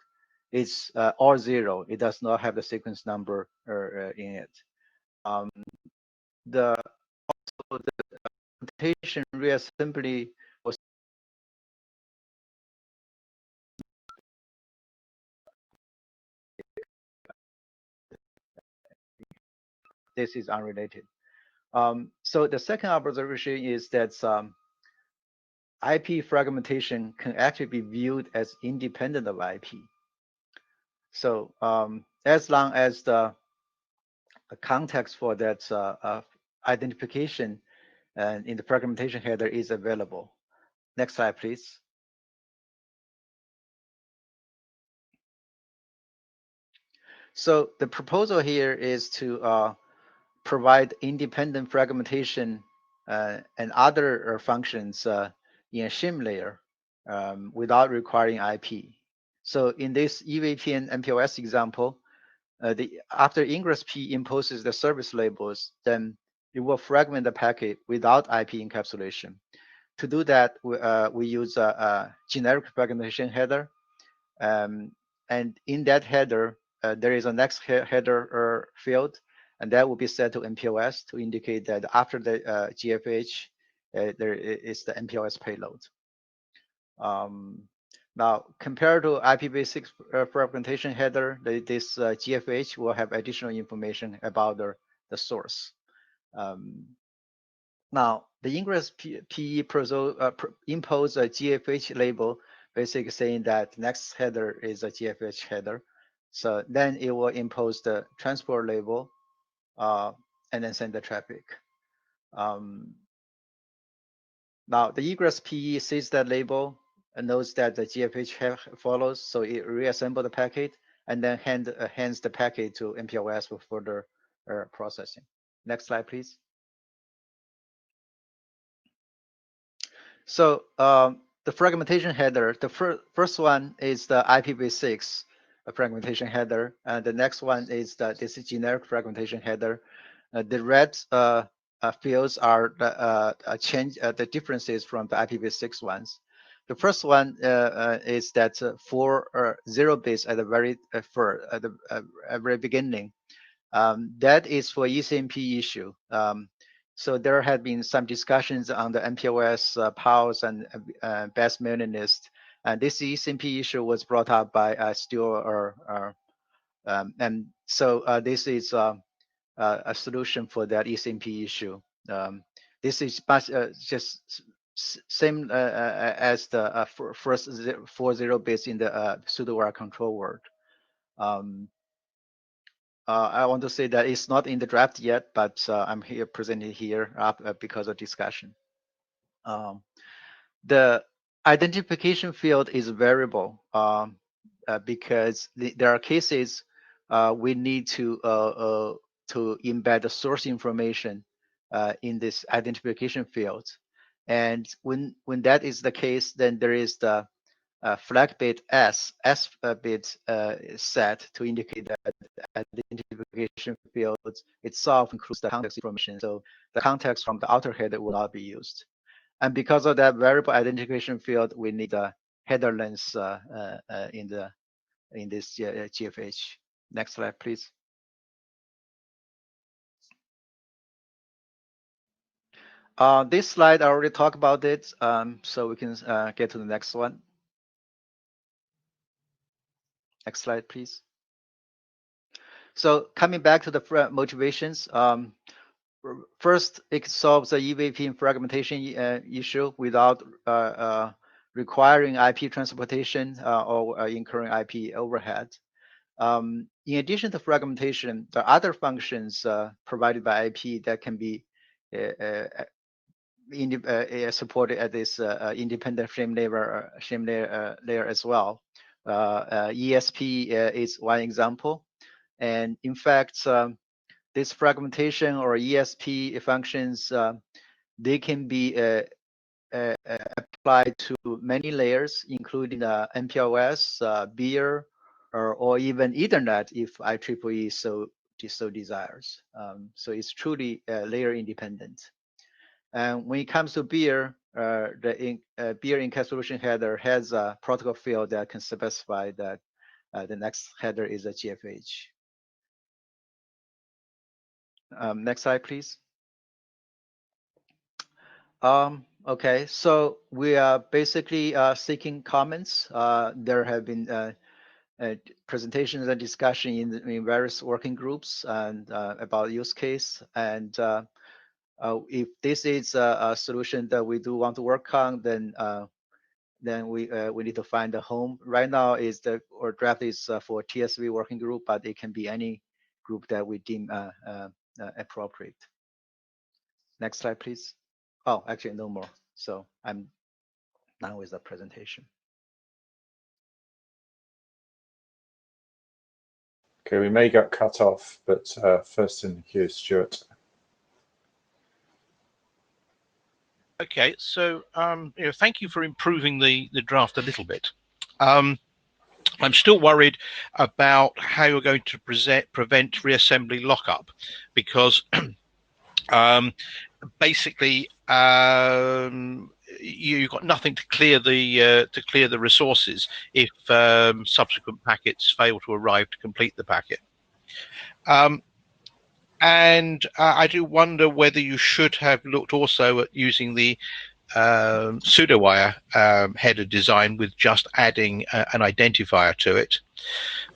it's all zero. It does not have the sequence number in it. The implementation reassembly was this is unrelated. So the second observation is that IP fragmentation can actually be viewed as independent of IP. So as long as the context for that identification and in the fragmentation header is available. Next slide, please. So the proposal here is to provide independent fragmentation and other functions in a shim layer without requiring IP. So in this EVPN MPLS example, after ingress P imposes the service labels, then it will fragment the packet without IP encapsulation. To do that, we use a generic fragmentation header. And in that header, there is a next header field, and that will be set to MPLS to indicate that after the GFH, there is the MPLS payload. Now, compared to IPv6 fragmentation header, this GFH will have additional information about the source. Now, the ingress PE impose a GFH label, basically saying that next header is a GFH header. So then it will impose the transport label and then send the traffic. Now, the egress PE sees that label and knows that the GFH follows, so it reassembles the packet and then hands the packet to MPLS for further processing. Next slide, please. So the fragmentation header, the first one is the IPv6 fragmentation header, and the next one is this generic fragmentation header. The red fields are the differences from the IPv6 ones. The first one is that for 0 bits at the very beginning. That is for ECMP issue. So there have been some discussions on the MPLS PALs and BESS mailing list. And this ECMP issue was brought up by Stuart. And so this is a solution for that ECMP issue. This is just same as the first 40 bits in the pseudo-wire control word. I want to say that it's not in the draft yet, but I'm here presenting here because of discussion. The identification field is variable because there are cases we need to embed the source information in this identification field. And when that is the case, then there is the flag bit S bit set to indicate that the identification field itself includes the context information. So the context from the outer header will not be used. And because of that variable identification field, we need a header length in this GFH. Next slide, please. This slide, I already talked about it, so we can get to the next one. Next slide, please. So coming back to the motivations, first, it solves the EVPN fragmentation issue without requiring IP transportation or incurring IP overhead. In addition to fragmentation, there are other functions provided by IP that can be supported at this independent frame layer as well. ESP is one example. And in fact, this fragmentation or ESP functions, they can be applied to many layers, including MPLS, beer, or even Ethernet if IEEE so desires. So it's truly layer independent. And when it comes to beer, the beer encapsulation header has a protocol field that can specify that the next header is a GFH. Next slide, please. Okay, so we are basically seeking comments. There have been presentations and discussion in various working groups and about use case. And if this is a solution that we do want to work on, then we need to find a home. Right now, our draft is for TSV working group, but it can be any group that we deem appropriate. Next slide, please. Oh, actually, no more. So I'm done with the presentation. Okay, we may get cut off, but first in the queue, Stuart. Okay, so thank you for improving the draft a little bit. I'm still worried about how you're going to prevent reassembly lockup, because basically you've got nothing to clear the resources if subsequent packets fail to arrive to complete the packet. And I do wonder whether you should have looked also at using the pseudo-wire header design with just adding an identifier to it.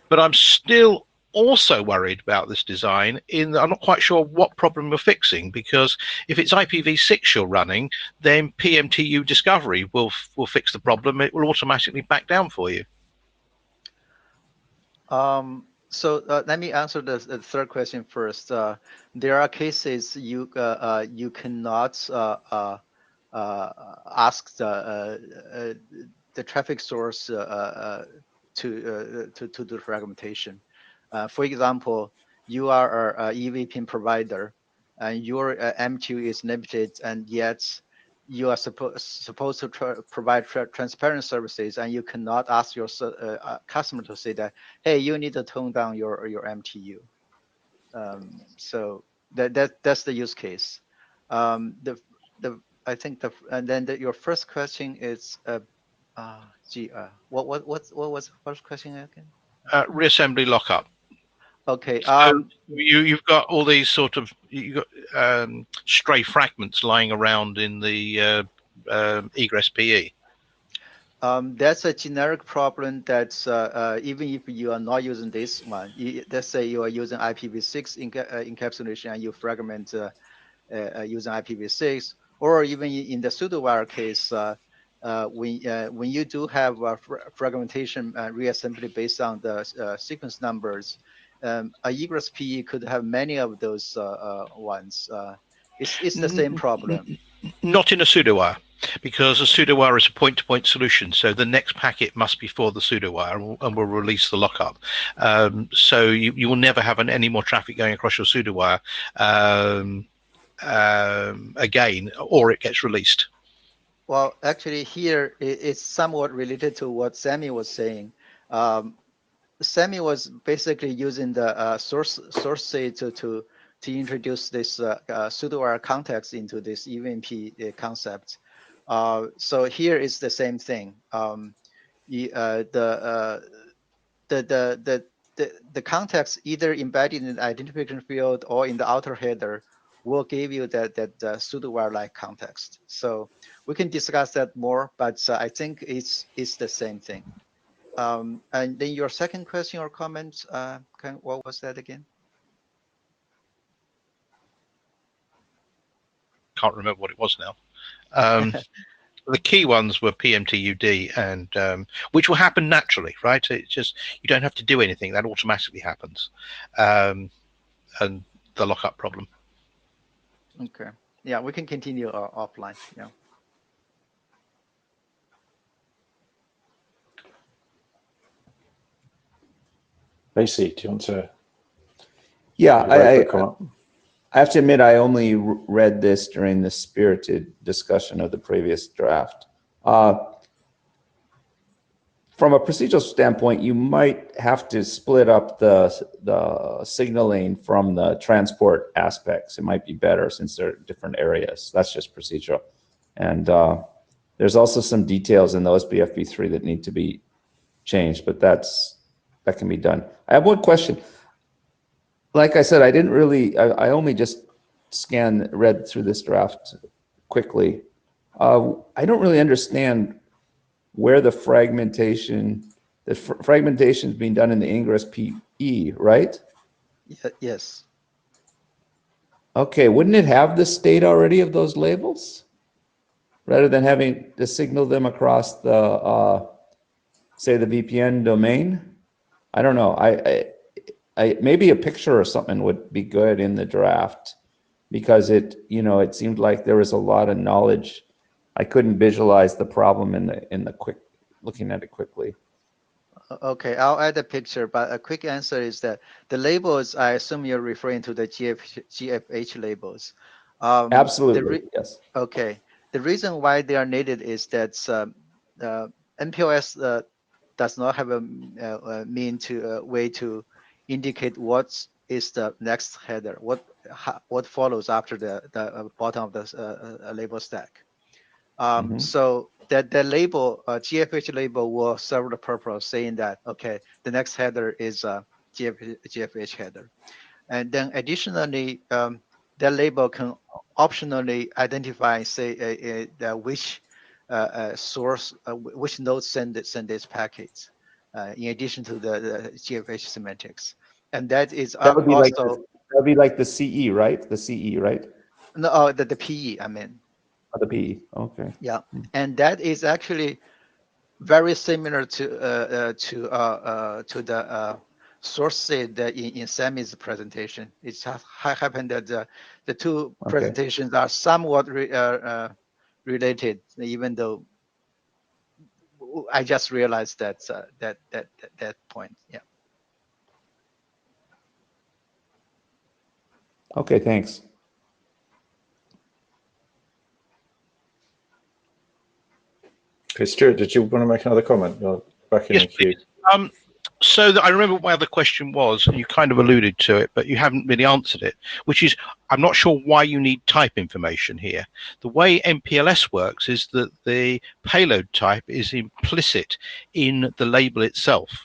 But I'm still also worried about this design in that I'm not quite sure what problem we're fixing, because if it's IPv6 you're running, then PMTU discovery will fix the problem. It will automatically back down for you. So let me answer the third question first. There are cases you cannot ask the traffic source to do the fragmentation. For example, you are a EVPN provider, and your MTU is limited, and yet you are supposed to provide transparent services, and you cannot ask your customer to say that, hey, you need to tone down your MTU. So that's the use case. I think and then your first question is what was the first question again? Reassembly lockup. Okay. So you've got all these sort of stray fragments lying around in the egress PE. That's a generic problem that's even if you are not using this one, let's say you are using IPv6 encapsulation and you fragment using IPv6, or even in the pseudo-wire case, when you do have fragmentation reassembly based on the sequence numbers, a egress PE could have many of those ones. It's the same problem. Not in a pseudo-wire, because a pseudo-wire is a point-to-point solution. So the next packet must be for the pseudo-wire and will release the lockup. So you will never have any more traffic going across your pseudo-wire again, or it gets released. Well, actually here it's somewhat related to what Sammy was saying. Sammy was basically using the source state to introduce this pseudo-wire context into this EVP concept. So here is the same thing. The context either embedded in the identification field or in the outer header will give you that pseudo-wire-like context. So we can discuss that more, but I think it's the same thing. And then your second question or comment, what was that again? Can't remember what it was now. The key ones were PMTUD, and which will happen naturally, right? It's just you don't have to do anything; that automatically happens, and the lockup problem. Okay. Yeah, we can continue offline. Yeah. Lacey, do you want to? Yeah, I have to admit, I only read this during the spirited discussion of the previous draft. From a procedural standpoint, you might have to split up the signaling from the transport aspects. It might be better since they're different areas. That's just procedural. And there's also some details in the OSPF-v3 that need to be changed, but that can be done. I have one question. Like I said, I only just read through this draft quickly. I don't really understand where the fragmentation is being done in the ingress PE, right? Yes. Okay, wouldn't it have the state already of those labels? Rather than having to signal them across the, say, the VPN domain? I don't know. Maybe a picture or something would be good in the draft, because it seemed like there was a lot of knowledge. I couldn't visualize the problem in the quick looking at it quickly. Okay, I'll add a picture, but a quick answer is that the labels, I assume you're referring to the GFH labels. Absolutely, yes. Okay, the reason why they are needed is that MPLS does not have a way to indicate what is the next header, what follows after the bottom of the label stack. So that label, GFH label, will serve the purpose, saying that okay, the next header is a GFH header, and then additionally, that label can optionally identify, say, which source, which node send this packet, in addition to the GFH semantics, and that is That would be also that would be like the CE, right? The CE, right? no, the PE. I mean. Oh, the PE. Okay. Yeah, and that is actually very similar to the source said in Sammy's presentation. It's happened that the two presentations are somewhat related, even though I just realized that that point. Yeah. Okay, thanks. Okay, Stuart, did you want to make another comment? You're back in the queue. So I remember what my other question was, and you kind of alluded to it, but you haven't really answered it, which is, I'm not sure why you need type information here. The way MPLS works is that the payload type is implicit in the label itself.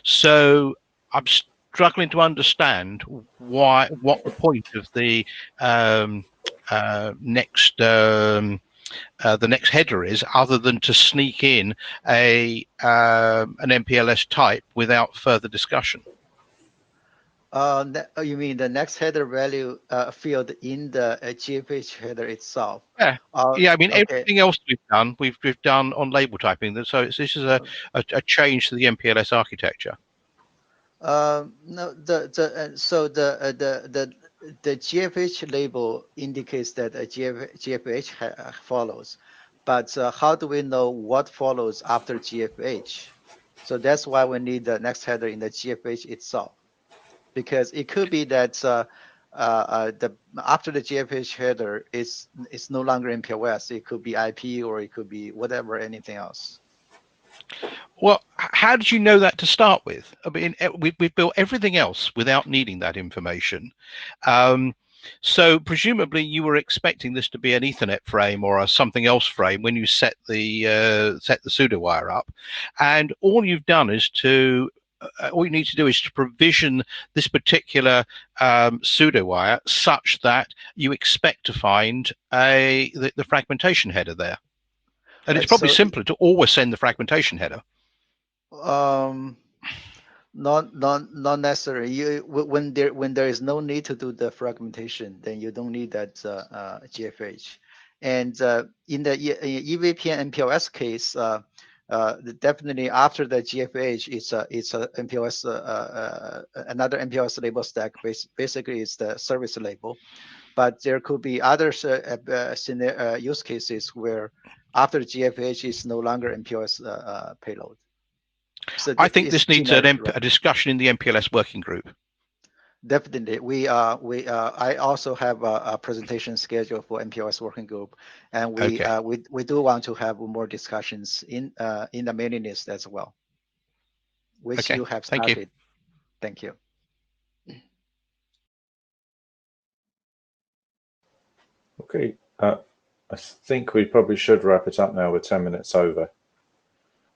So I'm struggling to understand what the point of the next header is, other than to sneak in an MPLS type without further discussion. You mean the next header value field in the GFH header itself? Yeah, yeah. I mean, okay. everything else we've done on label typing. So this is a change to the MPLS architecture. No, the GFH label indicates that a GFH follows, but how do we know what follows after GFH? So that's why we need the next header in the GFH itself, because it could be that after the GFH header is no longer MPLS. It could be IP, or it could be whatever, anything else. Well, how did you know that to start with? I mean, we've built everything else without needing that information. So presumably you were expecting this to be an Ethernet frame or a something else frame when you set the pseudo wire up, and all you've done is all you need to do is to provision this particular pseudo wire such that you expect to find the fragmentation header there. And it's probably simpler to always send the fragmentation header. Not necessarily. When there is no need to do the fragmentation, then you don't need that GFH. And in the EVPN MPLS case, definitely after the GFH, it's a MPLS another MPLS label stack. Basically, it's the service label. But there could be other use cases where after GFH is no longer MPLS payload. So I think this needs a discussion in the MPLS working group. Definitely, I also have a presentation scheduled for MPLS working group, and we do want to have more discussions in the mailing list as well, which you have started. Thank you. Okay, I think we probably should wrap it up now. We're 10 minutes over.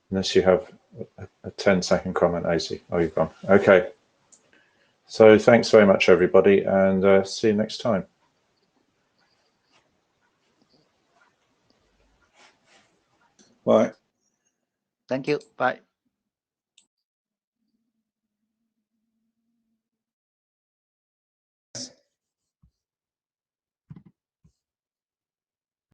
Unless you have a 10-second comment, AC. Oh, you've gone. Okay. So thanks very much, everybody, and see you next time. Bye. Thank you. Bye.